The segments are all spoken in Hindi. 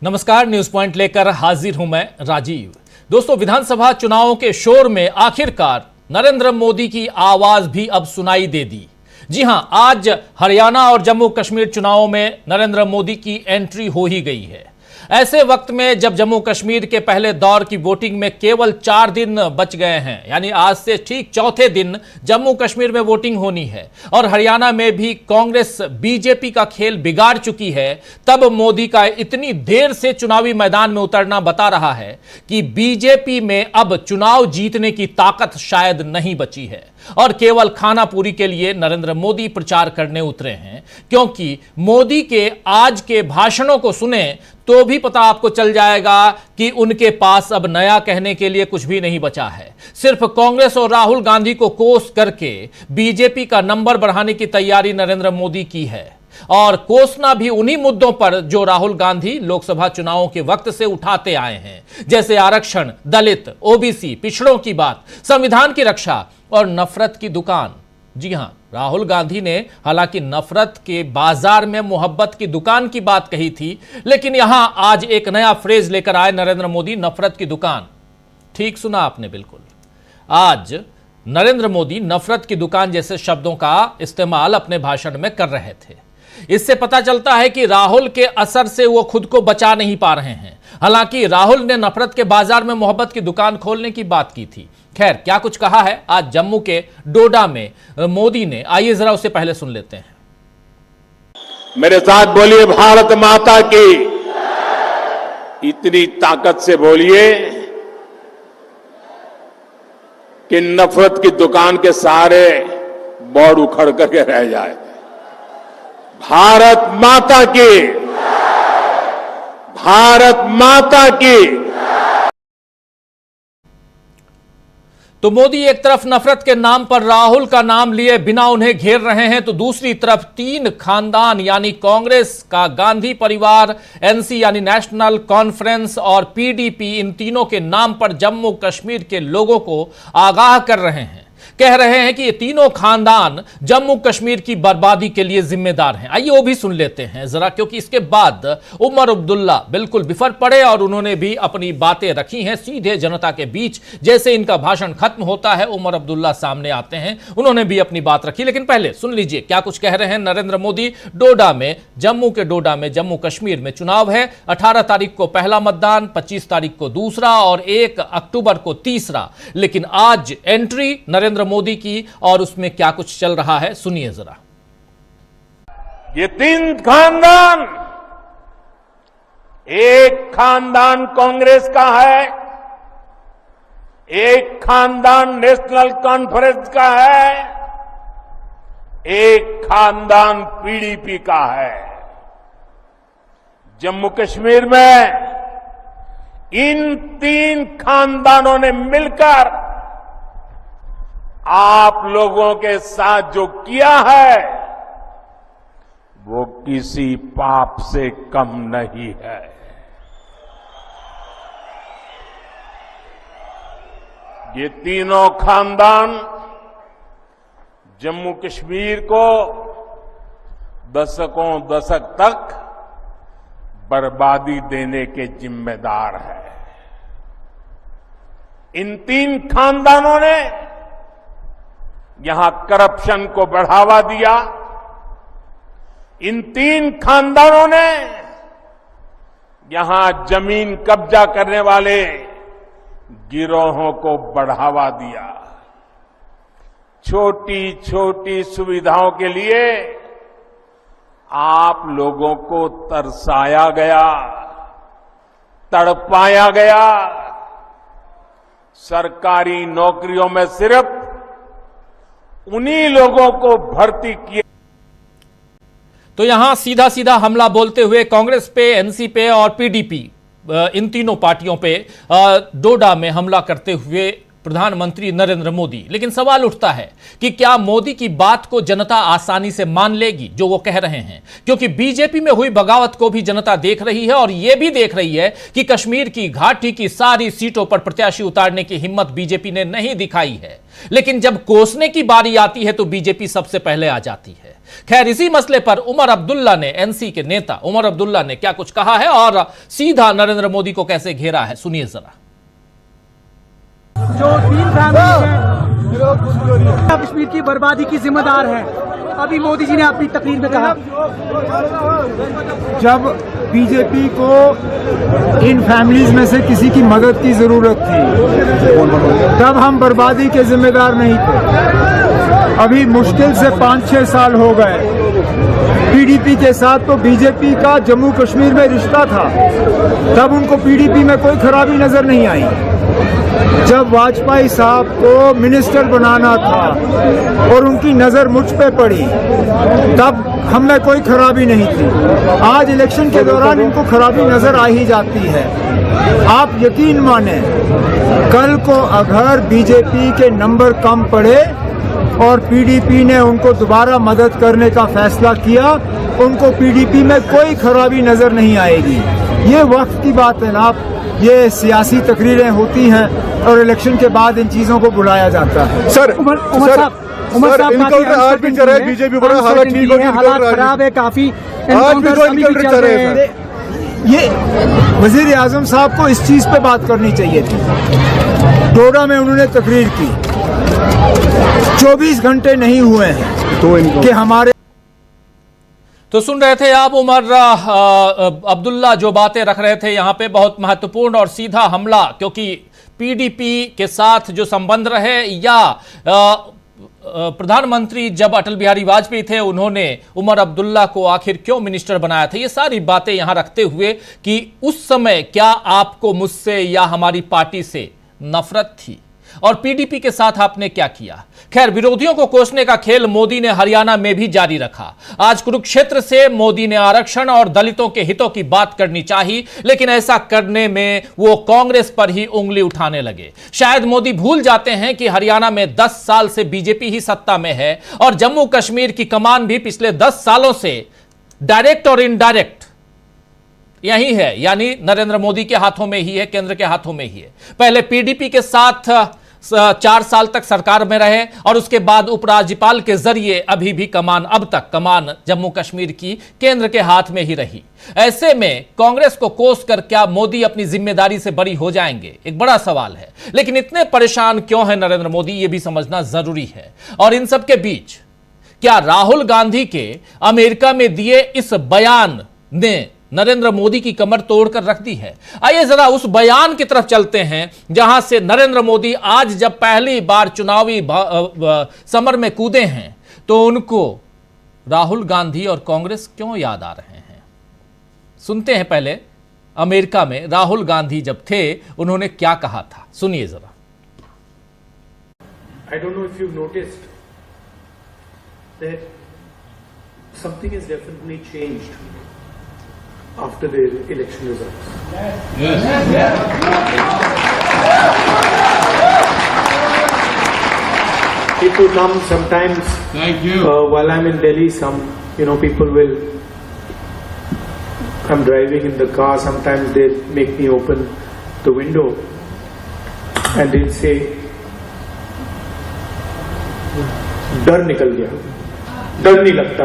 नमस्कार, न्यूज पॉइंट लेकर हाजिर हूं मैं राजीव। दोस्तों, विधानसभा चुनावों के शोर में आखिरकार नरेंद्र मोदी की आवाज भी अब सुनाई दे दी। जी हां, आज हरियाणा और जम्मू कश्मीर चुनावों में नरेंद्र मोदी की एंट्री हो ही गई है। ऐसे वक्त में जब जम्मू कश्मीर के पहले दौर की वोटिंग में केवल 4 दिन बच गए हैं, यानी आज से ठीक चौथे दिन जम्मू कश्मीर में वोटिंग होनी है और हरियाणा में भी कांग्रेस बीजेपी का खेल बिगाड़ चुकी है, तब मोदी का इतनी देर से चुनावी मैदान में उतरना बता रहा है कि बीजेपी में अब चुनाव जीतने की ताकत शायद नहीं बची है और केवल खानापूरी के लिए नरेंद्र मोदी प्रचार करने उतरे हैं। क्योंकि मोदी के आज के भाषणों को सुने तो भी पता आपको चल जाएगा कि उनके पास अब नया कहने के लिए कुछ भी नहीं बचा है। सिर्फ कांग्रेस और राहुल गांधी को कोस करके बीजेपी का नंबर बढ़ाने की तैयारी नरेंद्र मोदी की है और कोसना भी उन्हीं मुद्दों पर जो राहुल गांधी लोकसभा चुनावों के वक्त से उठाते आए हैं, जैसे आरक्षण, दलित, ओबीसी, पिछड़ों की बात, संविधान की रक्षा और नफरत की दुकान। जी हां, राहुल गांधी ने हालांकि नफरत के बाजार में मोहब्बत की दुकान की बात कही थी, लेकिन यहां आज एक नया फ्रेज लेकर आए नरेंद्र मोदी, नफरत की दुकान। ठीक सुना आपने, बिल्कुल। आज नरेंद्र मोदी नफरत की दुकान जैसे शब्दों का इस्तेमाल अपने भाषण में कर रहे थे। इससे पता चलता है कि राहुल के असर से वो खुद को बचा नहीं पा रहे हैं। हालांकि राहुल ने नफरत के बाजार में मोहब्बत की दुकान खोलने की बात की थी। खैर, क्या कुछ कहा है आज जम्मू के डोडा में मोदी ने, आइए जरा उसे पहले सुन लेते हैं। मेरे साथ बोलिए, भारत माता की। इतनी ताकत से बोलिए कि नफरत की दुकान के सारे बोर्ड उखड़ करके रह जाए। भारत माता की, भारत माता की। तो मोदी एक तरफ नफरत के नाम पर राहुल का नाम लिए बिना उन्हें घेर रहे हैं, तो दूसरी तरफ 3 खानदान यानी कांग्रेस का गांधी परिवार, एनसी यानी नेशनल कॉन्फ्रेंस और पीडीपी, इन तीनों के नाम पर जम्मू कश्मीर के लोगों को आगाह कर रहे हैं। कह रहे हैं कि ये तीनों खानदान जम्मू कश्मीर की बर्बादी के लिए जिम्मेदार हैं। आइए वो भी सुन लेते हैं जरा, क्योंकि इसके बाद उमर अब्दुल्ला बिल्कुल बिफर पड़े और उन्होंने भी अपनी बातें रखी हैं सीधे जनता के बीच। जैसे इनका भाषण खत्म होता है, उमर अब्दुल्ला सामने आते हैं, उन्होंने भी अपनी बात रखी। लेकिन पहले सुन लीजिए क्या कुछ कह रहे हैं नरेंद्र मोदी डोडा में, जम्मू के डोडा में। जम्मू कश्मीर में चुनाव है, 18 तारीख को पहला मतदान, 25 तारीख को दूसरा और 1 अक्टूबर को तीसरा। लेकिन आज एंट्री नरेंद्र मोदी की और उसमें क्या कुछ चल रहा है, सुनिए जरा। ये 3 खानदान, एक खानदान कांग्रेस का है, एक खानदान नेशनल कॉन्फ्रेंस का है, एक खानदान पीडीपी का है। जम्मू कश्मीर में इन 3 खानदानों ने मिलकर आप लोगों के साथ जो किया है वो किसी पाप से कम नहीं है। ये तीनों खानदान जम्मू कश्मीर को दशकों दशक तक बर्बादी देने के जिम्मेदार है। इन 3 खानदानों ने यहां करप्शन को बढ़ावा दिया। इन 3 खानदानों ने यहां जमीन कब्जा करने वाले गिरोहों को बढ़ावा दिया। छोटी छोटी सुविधाओं के लिए आप लोगों को तरसाया गया, तड़पाया गया। सरकारी नौकरियों में सिर्फ उन्हीं लोगों को भर्ती किए। तो यहां सीधा सीधा हमला बोलते हुए कांग्रेस पे, एनसी पे और पीडीपी, इन तीनों पार्टियों पे डोडा में हमला करते हुए प्रधानमंत्री नरेंद्र मोदी। लेकिन सवाल उठता है कि क्या मोदी की बात को जनता आसानी से मान लेगी जो वो कह रहे हैं, क्योंकि बीजेपी में हुई बगावत को भी जनता देख रही है और यह भी देख रही है कि कश्मीर की घाटी की सारी सीटों पर प्रत्याशी उतारने की हिम्मत बीजेपी ने नहीं दिखाई है। लेकिन जब कोसने की बारी आती है तो बीजेपी सबसे पहले आ जाती है। खैर, इसी मसले पर उमर अब्दुल्ला ने, एनसी के नेता उमर अब्दुल्ला ने क्या कुछ कहा है और सीधा नरेंद्र मोदी को कैसे घेरा है, सुनिए जरा। जो 3 फैमिली है कश्मीर की बर्बादी की जिम्मेदार है। अभी मोदी जी ने अपनी तकरीर में कहा, जब बीजेपी को इन फैमिलीज में से किसी की मदद की जरूरत थी तब हम बर्बादी के जिम्मेदार नहीं थे। अभी मुश्किल से 5-6 साल हो गए, पीडीपी के साथ तो बीजेपी का जम्मू कश्मीर में रिश्ता था, तब उनको पीडीपी में कोई खराबी नजर नहीं आई। जब वाजपेयी साहब को मिनिस्टर बनाना था और उनकी नजर मुझ पे पड़ी तब हम में कोई खराबी नहीं थी। आज इलेक्शन के दौरान इनको खराबी नजर आ ही जाती है। आप यकीन माने, कल को अगर बीजेपी के नंबर कम पड़े और पीडीपी ने उनको दोबारा मदद करने का फैसला किया, उनको पीडीपी में कोई खराबी नजर नहीं आएगी। ये वक्त की बात है ना, ये सियासी तकरीरें होती हैं और इलेक्शन के बाद इन चीजों को बुलाया जाता है। सर उमर साहब इनकाउंटर आज भी चल रहा है, बीजेपी बड़ा हालत ठीक होगी, हालात खराब है काफी, आज भी तो इनकाउंटर चल रहे हैं। ये वजीर आजम साहब को इस चीज पे बात करनी चाहिए थी। डोडा में उन्होंने तकरीर की, 24 घंटे नहीं हुए हैं कि हमारे। तो सुन रहे थे आप उमर अब्दुल्ला जो बातें रख रहे थे यहां पे, बहुत महत्वपूर्ण और सीधा हमला, क्योंकि पीडीपी के साथ जो संबंध रहे या प्रधानमंत्री जब अटल बिहारी वाजपेयी थे उन्होंने उमर अब्दुल्ला को आखिर क्यों मिनिस्टर बनाया था, ये सारी बातें यहां रखते हुए कि उस समय क्या आपको मुझसे या हमारी पार्टी से नफरत थी और पीडीपी के साथ आपने क्या किया। खैर, विरोधियों को कोसने का खेल मोदी ने हरियाणा में भी जारी रखा। आज कुरुक्षेत्र से मोदी ने आरक्षण और दलितों के हितों की बात करनी चाहिए, लेकिन ऐसा करने में वो कांग्रेस पर ही उंगली उठाने लगे। शायद मोदी भूल जाते हैं कि हरियाणा में 10 साल से बीजेपी ही सत्ता में है और जम्मू कश्मीर की कमान भी पिछले 10 सालों से डायरेक्ट और इनडायरेक्ट यही है, यानी नरेंद्र मोदी के हाथों में ही है, केंद्र के हाथों में ही है। पहले पीडीपी के साथ 4 साल तक सरकार में रहे और उसके बाद उपराज्यपाल के जरिए अभी भी कमान, अब तक कमान जम्मू कश्मीर की केंद्र के हाथ में ही रही। ऐसे में कांग्रेस को कोस कर क्या मोदी अपनी जिम्मेदारी से बरी हो जाएंगे, एक बड़ा सवाल है। लेकिन इतने परेशान क्यों है नरेंद्र मोदी, यह भी समझना जरूरी है। और इन सब के बीच क्या राहुल गांधी के अमेरिका में दिए इस बयान ने नरेंद्र मोदी की कमर तोड़कर रख दी है? आइए जरा उस बयान की तरफ चलते हैं जहां से नरेंद्र मोदी आज जब पहली बार चुनावी समर में कूदे हैं तो उनको राहुल गांधी और कांग्रेस क्यों याद आ रहे हैं। सुनते हैं पहले अमेरिका में राहुल गांधी जब थे उन्होंने क्या कहा था, सुनिए जरा। I don't know if you've noticed that something has definitely changed after the election results. People come sometimes. Thank you. While I'm in Delhi, some people will. I'm driving in the car. Sometimes they make me open the window, and they'll say, "डर निकल गया, डर नहीं लगता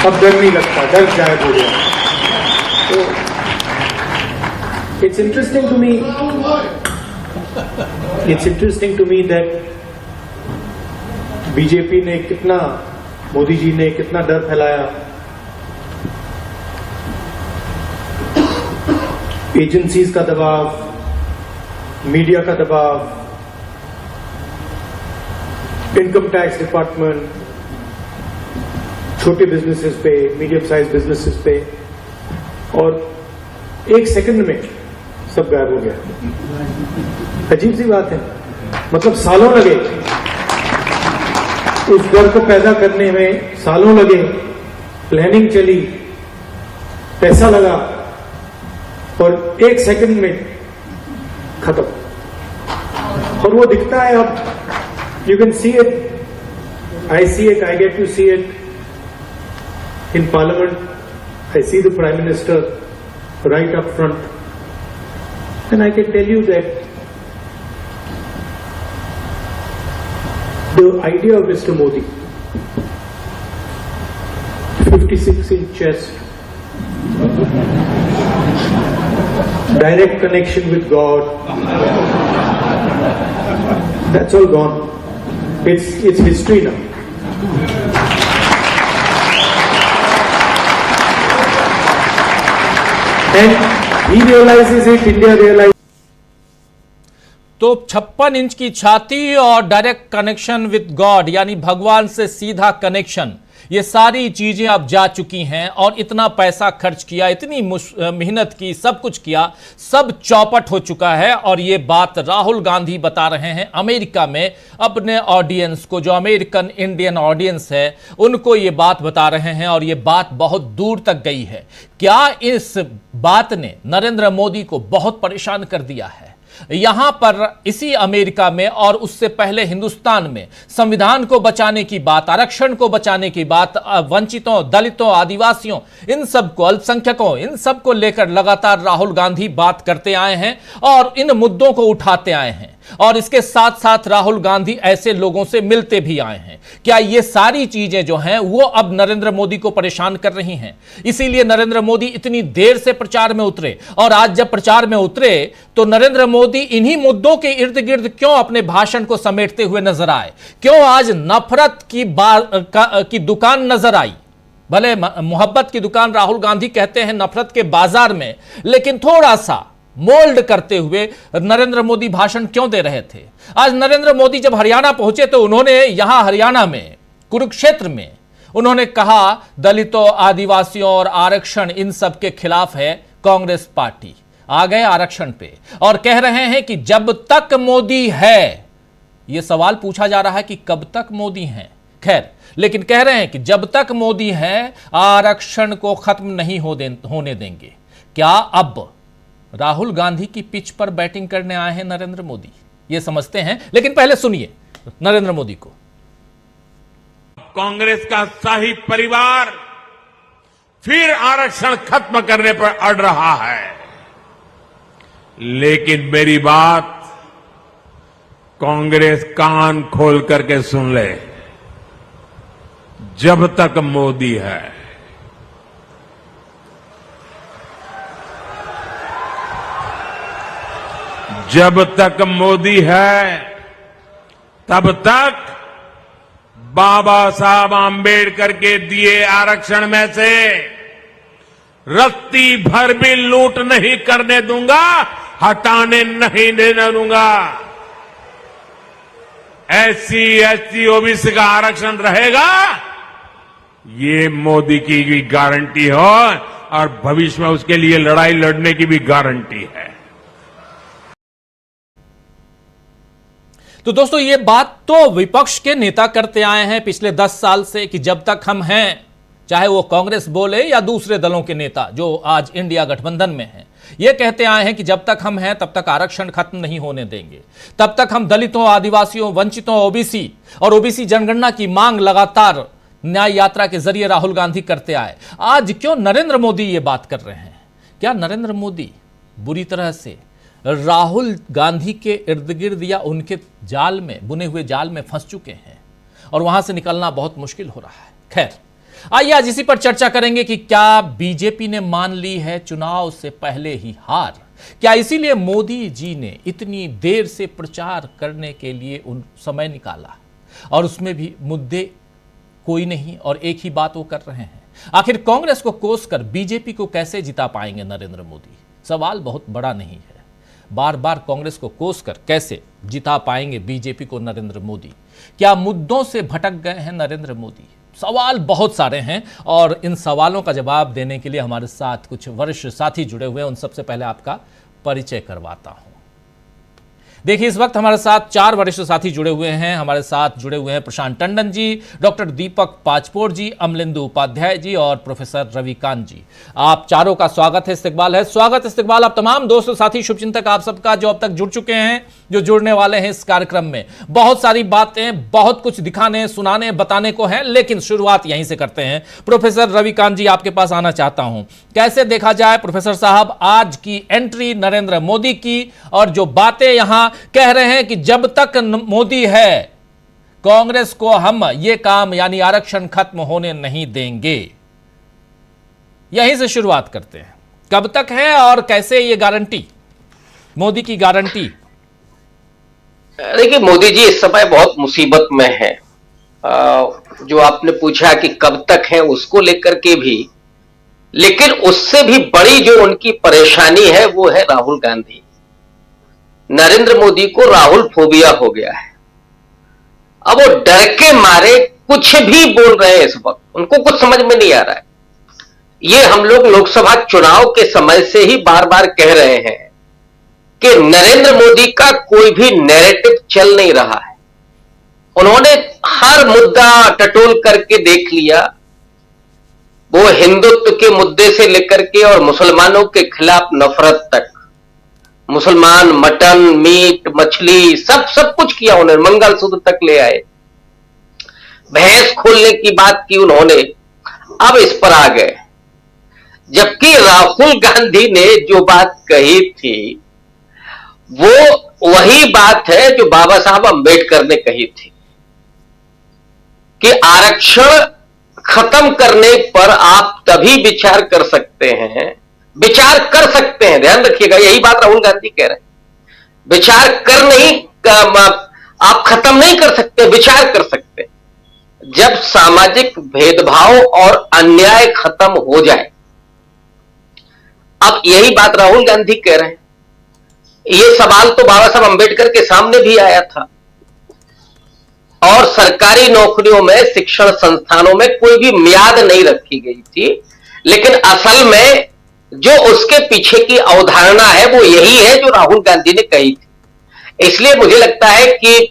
अब डर नहीं लगता, डर गायब हो गया." तो it's interesting to me that BJP ने कितना, मोदी जी ने कितना डर फैलाया, एजेंसीज का दबाव, मीडिया का दबाव, इनकम टैक्स डिपार्टमेंट, छोटे बिजनेसेस पे, मीडियम साइज बिजनेसेस पे, और एक सेकंड में सब गायब हो गया। अजीब सी बात है, मतलब सालों लगे उस डर को पैदा करने में, सालों लगे, प्लानिंग चली, पैसा लगा और एक सेकंड में खत्म। और वो दिखता है अब, you can see it, I see it, I get to see it in parliament, I see the prime minister right up front, and I can tell you that the idea of Mr. Modi, 56-inch chest, direct connection with God, that's all gone. It's history now. And he realizes it, India realizes. तो 56 इंच की छाती और डायरेक्ट कनेक्शन विद गॉड, यानी भगवान से सीधा कनेक्शन, ये सारी चीजें अब जा चुकी हैं। और इतना पैसा खर्च किया, इतनी मेहनत की, सब कुछ किया, सब चौपट हो चुका है। और ये बात राहुल गांधी बता रहे हैं अमेरिका में अपने ऑडियंस को, जो अमेरिकन इंडियन ऑडियंस है उनको ये बात बता रहे हैं। और ये बात बहुत दूर तक गई है। क्या इस बात ने नरेंद्र मोदी को बहुत परेशान कर दिया है? यहां पर इसी अमेरिका में और उससे पहले हिंदुस्तान में संविधान को बचाने की बात, आरक्षण को बचाने की बात, वंचितों, दलितों, आदिवासियों, इन सबको, अल्पसंख्यकों, इन सबको लेकर लगातार राहुल गांधी बात करते आए हैं और इन मुद्दों को उठाते आए हैं। और इसके साथ साथ राहुल गांधी ऐसे लोगों से मिलते भी आए हैं। क्या ये सारी चीजें जो हैं वो अब नरेंद्र मोदी को परेशान कर रही हैं? इसीलिए नरेंद्र मोदी इतनी देर से प्रचार में उतरे। और आज जब प्रचार में उतरे तो नरेंद्र मोदी इन्हीं मुद्दों के इर्द गिर्द क्यों अपने भाषण को समेटते हुए नजर आए? क्यों आज नफरत की दुकान नजर आई? भले मोहब्बत की दुकान राहुल गांधी कहते हैं नफरत के बाजार में, लेकिन थोड़ा सा मोल्ड करते हुए नरेंद्र मोदी भाषण क्यों दे रहे थे? आज नरेंद्र मोदी जब हरियाणा पहुंचे तो उन्होंने यहां हरियाणा में कुरुक्षेत्र में उन्होंने कहा दलितों, आदिवासियों और आरक्षण, इन सब के खिलाफ है कांग्रेस पार्टी। आ गए आरक्षण पे और कह रहे हैं कि जब तक मोदी है, यह सवाल पूछा जा रहा है कि कब तक मोदी हैं, खैर, लेकिन कह रहे हैं कि जब तक मोदी है आरक्षण को खत्म नहीं होने देंगे। क्या अब राहुल गांधी की पिच पर बैटिंग करने आए हैं नरेंद्र मोदी? ये समझते हैं, लेकिन पहले सुनिए नरेंद्र मोदी को। कांग्रेस का शाही परिवार फिर आरक्षण खत्म करने पर अड़ रहा है, लेकिन मेरी बात कांग्रेस कान खोल करके सुन ले। जब तक मोदी है, जब तक मोदी है, तब तक बाबा साहब आंबेडकर के दिए आरक्षण में से रत्ती भर भी लूट नहीं करने दूंगा, हटाने नहीं देने दूंगा। SC, ST, OBC का आरक्षण रहेगा, ये मोदी की भी गारंटी हो और भविष्य में उसके लिए लड़ाई लड़ने की भी गारंटी है। तो दोस्तों, ये बात तो विपक्ष के नेता करते आए हैं पिछले 10 साल से कि जब तक हम हैं, चाहे वो कांग्रेस बोले या दूसरे दलों के नेता जो आज इंडिया गठबंधन में हैं, ये कहते आए हैं कि जब तक हम हैं तब तक आरक्षण खत्म नहीं होने देंगे, तब तक हम दलितों, आदिवासियों, वंचितों, OBC और OBC जनगणना की मांग लगातार न्याय यात्रा के जरिए राहुल गांधी करते आए। आज क्यों नरेंद्र मोदी ये बात कर रहे हैं? क्या नरेंद्र मोदी बुरी तरह से राहुल गांधी के इर्द गिर्द या उनके जाल में, बुने हुए जाल में फंस चुके हैं और वहां से निकलना बहुत मुश्किल हो रहा है? खैर, आइए आज इसी पर चर्चा करेंगे कि क्या बीजेपी ने मान ली है चुनाव से पहले ही हार? क्या इसीलिए मोदी जी ने इतनी देर से प्रचार करने के लिए उन समय निकाला और उसमें भी मुद्दे कोई नहीं और एक ही बात वो कर रहे हैं? आखिर कांग्रेस को कोसकर बीजेपी को कैसे जिता पाएंगे नरेंद्र मोदी? सवाल बहुत बड़ा नहीं है। बार बार कांग्रेस को कोसकर कैसे जिता पाएंगे बीजेपी को नरेंद्र मोदी? क्या मुद्दों से भटक गए हैं नरेंद्र मोदी? सवाल बहुत सारे हैं और इन सवालों का जवाब देने के लिए हमारे साथ कुछ वरिष्ठ साथी जुड़े हुए हैं। उन सबसे पहले आपका परिचय करवाता हूं। देखिए, इस वक्त हमारे साथ 4 वरिष्ठ साथी जुड़े हुए हैं। हमारे साथ जुड़े हुए हैं प्रशांत टंडन जी, डॉक्टर दीपक पाचपोर जी, अमलिंदु उपाध्याय जी और प्रोफेसर रविकांत जी। आप चारों का स्वागत है, इस्तकबाल है। स्वागत इस्तकबाल आप तमाम दोस्तों, साथी, शुभचिंतक आप सबका जो अब तक जुड़ चुके हैं, जो जुड़ने वाले हैं इस कार्यक्रम में। बहुत सारी बातें, बहुत कुछ दिखाने, सुनाने, बताने को है, लेकिन शुरुआत यहीं से करते हैं। प्रोफेसर रविकांत जी, आपके पास आना चाहता हूं। कैसे देखा जाए प्रोफेसर साहब आज की एंट्री नरेंद्र मोदी की, और जो बातें यहां कह रहे हैं कि जब तक मोदी है कांग्रेस को हम ये काम यानी आरक्षण खत्म होने नहीं देंगे। यहीं से शुरुआत करते हैं। कब तक है और कैसे ये गारंटी, मोदी की गारंटी? देखिए, मोदी जी इस समय बहुत मुसीबत में है। जो आपने पूछा कि कब तक है, उसको लेकर के भी, लेकिन उससे भी बड़ी जो उनकी परेशानी है वो है राहुल गांधी। नरेंद्र मोदी को राहुल फोबिया हो गया है। अब वो डर के मारे कुछ भी बोल रहे हैं इस वक्त, उनको कुछ समझ में नहीं आ रहा है। ये हम लोग लोकसभा चुनाव के समय से ही बार बार कह रहे हैं कि नरेंद्र मोदी का कोई भी नैरेटिव चल नहीं रहा है। उन्होंने हर मुद्दा टटोल करके देख लिया, वो हिंदुत्व के मुद्दे से लेकर के और मुसलमानों के खिलाफ नफरत तक, मुसलमान मटन, मीट, मछली, सब कुछ किया उन्होंने, मंगलसूत्र तक ले आए। भैंस खोलने की बात की उन्होंने, अब इस पर आ गए। जबकि राहुल गांधी ने जो बात कही थी वो वही बात है जो बाबा साहब अंबेडकर ने कही थी कि आरक्षण खत्म करने पर आप तभी विचार कर सकते हैं, ध्यान रखिएगा, यही बात राहुल गांधी कह रहे हैं। विचार कर नहीं, आप खत्म नहीं कर सकते, विचार कर सकते जब सामाजिक भेदभाव और अन्याय खत्म हो जाए। अब यही बात राहुल गांधी कह रहे हैं। यह सवाल तो बाबा साहब अंबेडकर के सामने भी आया था, और सरकारी नौकरियों में, शिक्षण संस्थानों में कोई भी मियाद नहीं रखी गई थी। लेकिन असल में जो उसके पीछे की अवधारणा है वो यही है जो राहुल गांधी ने कही थी। इसलिए मुझे लगता है कि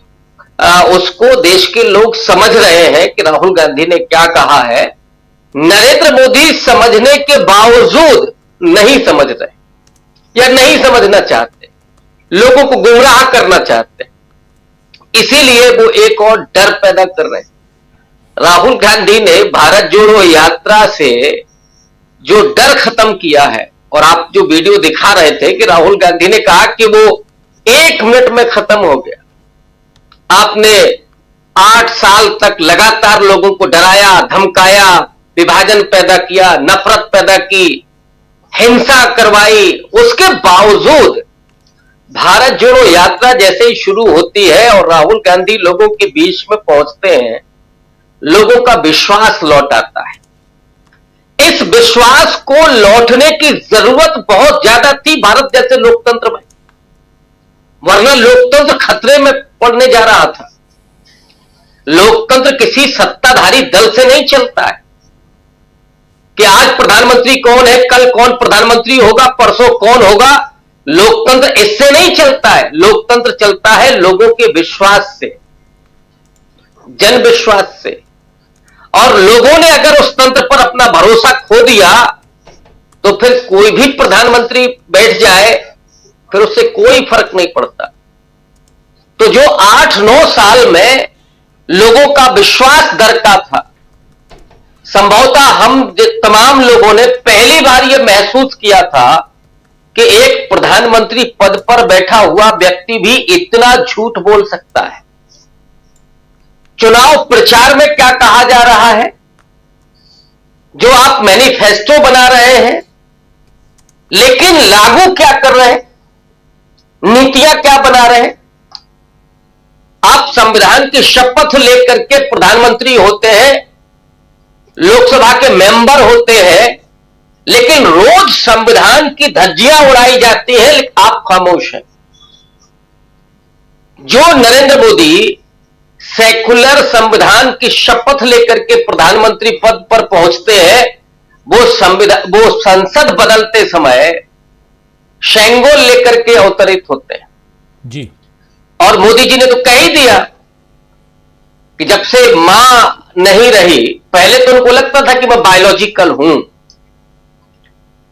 उसको देश के लोग समझ रहे हैं कि राहुल गांधी ने क्या कहा है। नरेंद्र मोदी समझने के बावजूद नहीं समझ रहे या नहीं समझना चाहते, लोगों को गुमराह करना चाहते, इसीलिए वो एक और डर पैदा कर रहे हैं। राहुल गांधी ने भारत जोड़ो यात्रा से जो डर खत्म किया है, और आप जो वीडियो दिखा रहे थे कि राहुल गांधी ने कहा कि वो 1 मिनट में खत्म हो गया। आपने 8 साल तक लगातार लोगों को डराया, धमकाया, विभाजन पैदा किया, नफरत पैदा की, हिंसा करवाई। उसके बावजूद भारत जोड़ो यात्रा जैसे ही शुरू होती है और राहुल गांधी लोगों के बीच में पहुंचते हैं, लोगों का विश्वास लौट आता है। इस विश्वास को लौटने की जरूरत बहुत ज्यादा थी भारत जैसे लोकतंत्र में, वरना लोकतंत्र खतरे में पड़ने जा रहा था। लोकतंत्र किसी सत्ताधारी दल से नहीं चलता है कि आज प्रधानमंत्री कौन है, कल कौन प्रधानमंत्री होगा, परसों कौन होगा। लोकतंत्र इससे नहीं चलता है। लोकतंत्र चलता है लोगों के विश्वास से, जन विश्वास से। और लोगों ने अगर उस तंत्र पर अपना भरोसा खो दिया तो फिर कोई भी प्रधानमंत्री बैठ जाए, फिर उससे कोई फर्क नहीं पड़ता। तो जो 8-9 साल में लोगों का विश्वास दरका था, संभवतः हम तमाम लोगों ने पहली बार यह महसूस किया था कि एक प्रधानमंत्री पद पर बैठा हुआ व्यक्ति भी इतना झूठ बोल सकता है। चुनाव प्रचार में क्या कहा जा रहा है, जो आप मैनिफेस्टो बना रहे हैं, लेकिन लागू क्या कर रहे हैं, नीतियां क्या बना रहे हैं। आप संविधान की शपथ लेकर के प्रधानमंत्री होते हैं, लोकसभा के मेंबर होते हैं, लेकिन रोज संविधान की धज्जियां उड़ाई जाती है, लेकिन आप खामोश हैं। जो नरेंद्र मोदी सेकुलर संविधान की शपथ लेकर के प्रधानमंत्री पद पर पहुंचते हैं, वो संसद बदलते समय शेंगोल लेकर के अवतरित होते हैं। जी। और मोदी जी ने तो कह ही दिया कि जब से मां नहीं रही, पहले तो उनको लगता था कि मैं बायोलॉजिकल हूं,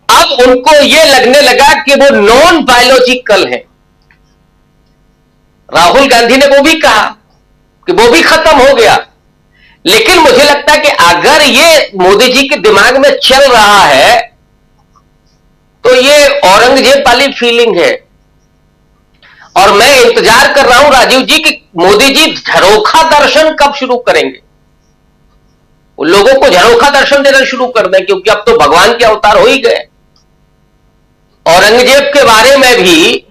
अब उनको यह लगने लगा कि वो नॉन बायोलॉजिकल है। राहुल गांधी ने वो भी कहा कि वो भी खत्म हो गया। लेकिन मुझे लगता है कि अगर ये मोदी जी के दिमाग में चल रहा है तो ये औरंगजेब वाली फीलिंग है। और मैं इंतजार कर रहा हूं राजीव जी कि मोदी जी झरोखा दर्शन कब शुरू करेंगे, वो लोगों को झरोखा दर्शन देना शुरू कर दें, क्योंकि अब तो भगवान के अवतार हो ही गए। औरंगजेब के बारे में भी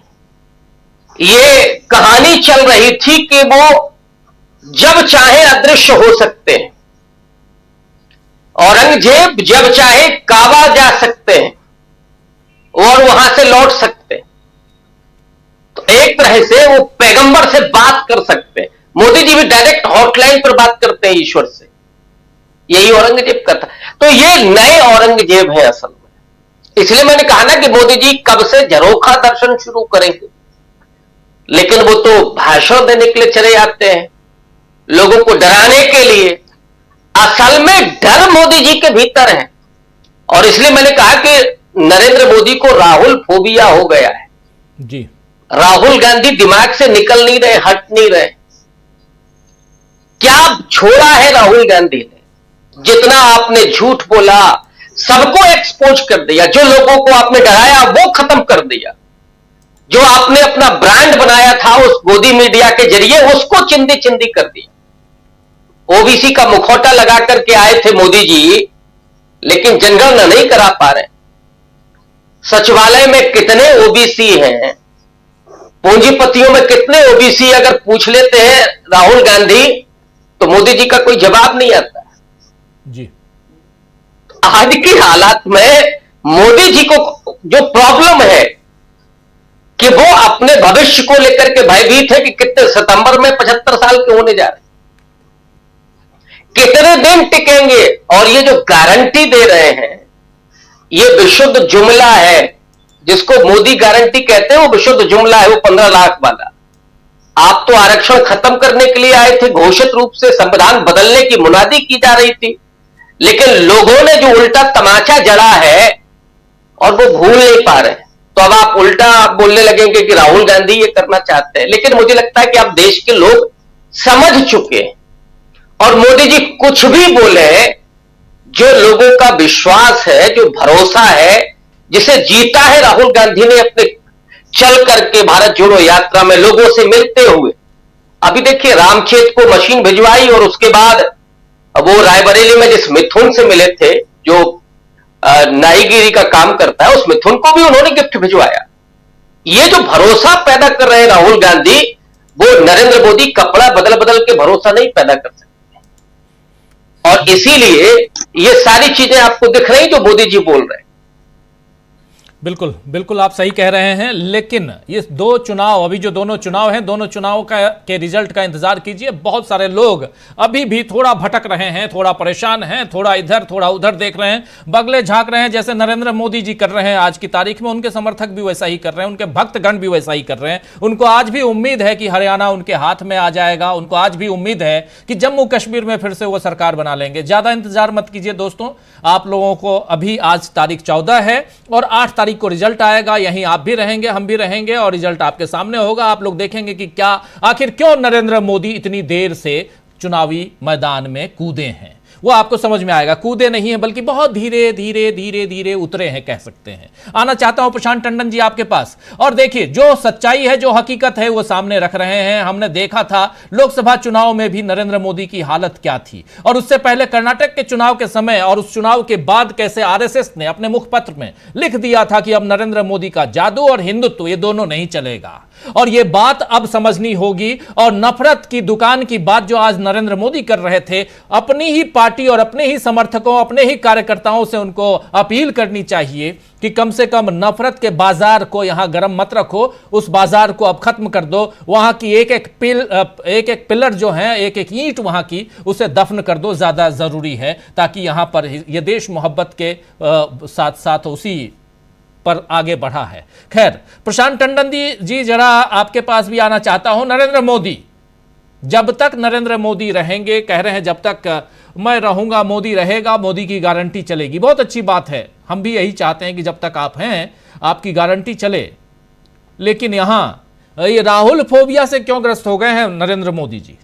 ये कहानी चल रही थी कि वो जब चाहे अदृश्य हो सकते हैं, औरंगजेब जब चाहे काबा जा सकते हैं और वहां से लौट सकते हैं। तो एक तरह से वो पैगंबर से बात कर सकते हैं। मोदी जी भी डायरेक्ट हॉटलाइन पर बात करते हैं ईश्वर से, यही औरंगजेब का था। तो ये नए औरंगजेब है असल में। इसलिए मैंने कहा ना कि मोदी जी कब से झरोखा दर्शन शुरू करेंगे, लेकिन वो तो भाषण देने के लिए चले जाते हैं, लोगों को डराने के लिए। असल में डर मोदी जी के भीतर है, और इसलिए मैंने कहा कि नरेंद्र मोदी को राहुल फोबिया हो गया है जी। राहुल गांधी दिमाग से निकल नहीं रहे, हट नहीं रहे। क्या छोड़ा है राहुल गांधी ने? जितना आपने झूठ बोला सबको एक्सपोज कर दिया, जो लोगों को आपने डराया वो खत्म कर दिया, जो आपने अपना ब्रांड बनाया था उस गोदी मीडिया के जरिए उसको चिंदी चिंदी कर दिया। ओबीसी का मुखौटा लगा करके आए थे मोदी जी, लेकिन जनगणना नहीं करा पा रहे। सचिवालय में कितने ओबीसी हैं, पूंजीपतियों में कितने ओबीसी, अगर पूछ लेते हैं राहुल गांधी तो मोदी जी का कोई जवाब नहीं आता जी। आज की हालात में मोदी जी को जो प्रॉब्लम है कि वो अपने भविष्य को लेकर के भयभीत है कि कितने सितंबर में 75 साल के होने जा रहे, कितने दिन टिकेंगे। और ये जो गारंटी दे रहे हैं ये विशुद्ध जुमला है, जिसको मोदी गारंटी कहते हैं वो विशुद्ध जुमला है, वो 15 लाख वाला। आप तो आरक्षण खत्म करने के लिए आए थे, घोषित रूप से संविधान बदलने की मुनादी की जा रही थी, लेकिन लोगों ने जो उल्टा तमाचा जड़ा है और वो भूल नहीं पा रहे। तो अब आप उल्टा बोलने लगेंगे कि राहुल गांधी ये करना चाहते हैं, लेकिन मुझे लगता है कि अब देश के लोग समझ चुके हैं। और मोदी जी कुछ भी बोले, जो लोगों का विश्वास है, जो भरोसा है, जिसे जीता है राहुल गांधी ने अपने चल करके भारत जोड़ो यात्रा में लोगों से मिलते हुए। अभी देखिए रामखेत को मशीन भिजवाई और उसके बाद वो रायबरेली में जिस मिथुन से मिले थे, जो नाईगिरी का काम करता है, उस मिथुन को भी उन्होंने गिफ्ट भिजवाया। ये जो भरोसा पैदा कर रहे हैं राहुल गांधी, वो नरेंद्र मोदी कपड़ा बदल बदल के भरोसा नहीं पैदा कर सकते। और इसीलिए ये सारी चीजें आपको दिख रही जो मोदी जी बोल रहे हैं। बिल्कुल बिल्कुल आप सही कह रहे हैं, लेकिन ये दो चुनाव, अभी जो दोनों चुनाव हैं, दोनों चुनाव के रिजल्ट का इंतजार कीजिए। बहुत सारे लोग अभी भी थोड़ा भटक रहे हैं, थोड़ा परेशान हैं, थोड़ा इधर थोड़ा उधर देख रहे हैं, बगले झांक रहे हैं, जैसे नरेंद्र मोदी जी कर रहे हैं आज की तारीख में। उनके समर्थक भी वैसा ही कर रहे हैं, उनके भक्तगण भी वैसा ही कर रहे हैं। उनको आज भी उम्मीद है कि हरियाणा उनके हाथ में आ जाएगा, उनको आज भी उम्मीद है कि जम्मू कश्मीर में फिर से वो सरकार बना लेंगे। ज्यादा इंतजार मत कीजिए दोस्तों, आप लोगों को अभी आज तारीख 14 है और 8 तारीख को रिजल्ट आएगा। यहीं आप भी रहेंगे, हम भी रहेंगे और रिजल्ट आपके सामने होगा। आप लोग देखेंगे कि क्या आखिर क्यों नरेंद्र मोदी इतनी देर से चुनावी मैदान में कूदे हैं, वो आपको समझ में आएगा। कूदे नहीं है बल्कि बहुत धीरे धीरे धीरे धीरे उतरे हैं, कह सकते हैं। आना चाहता हूं प्रशांत टंडन जी आपके पास, और देखिए जो सच्चाई है, जो हकीकत है, वो सामने रख रहे हैं। हमने देखा था लोकसभा चुनाव में भी नरेंद्र मोदी की हालत क्या थी, और उससे पहले कर्नाटक के चुनाव के समय और उस चुनाव के बाद कैसे आरएसएस ने अपने मुखपत्र में लिख दिया था कि अब नरेंद्र मोदी का जादू और हिंदुत्व ये दोनों नहीं चलेगा। और ये बात अब समझनी होगी। और नफरत की दुकान की बात जो आज नरेंद्र मोदी कर रहे थे, अपनी ही पार्टी और अपने ही समर्थकों, अपने ही कार्यकर्ताओं से उनको अपील करनी चाहिए कि कम से कम नफरत के बाजार को यहां गर्म मत रखो, उस बाजार को अब खत्म कर दो। वहां की एक एक पिलर जो है, एक एक ईंट वहां की, उसे दफन कर दो, ज्यादा जरूरी है, ताकि यहां पर ये देश मोहब्बत के साथ साथ उसी पर आगे बढ़ा है। खैर, प्रशांत टंडन जी, जरा आपके पास भी आना चाहता हूं। नरेंद्र मोदी, जब तक नरेंद्र मोदी रहेंगे, कह रहे हैं जब तक मैं रहूंगा मोदी रहेगा, मोदी की गारंटी चलेगी। बहुत अच्छी बात है, हम भी यही चाहते हैं कि जब तक आप हैं आपकी गारंटी चले। लेकिन यहां ये राहुल फोबिया से क्यों ग्रस्त हो गए हैं नरेंद्र मोदी जी?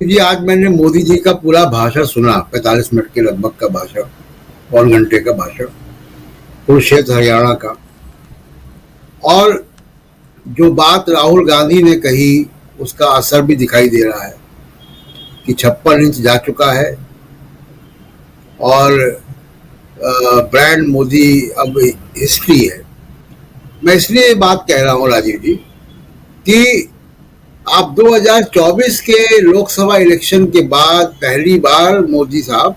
जी, आज मैंने मोदी जी का पूरा भाषण सुना, 45 मिनट के लगभग का भाषण, 1 घंटे का भाषण, कुरुक्षेत्र हरियाणा का। और जो बात राहुल गांधी ने कही उसका असर भी दिखाई दे रहा है कि 56 इंच जा चुका है और ब्रांड मोदी अब हिस्ट्री है। मैं इसलिए ये बात कह रहा हूं राजीव जी कि आप 2024 के लोकसभा इलेक्शन के बाद पहली बार मोदी साहब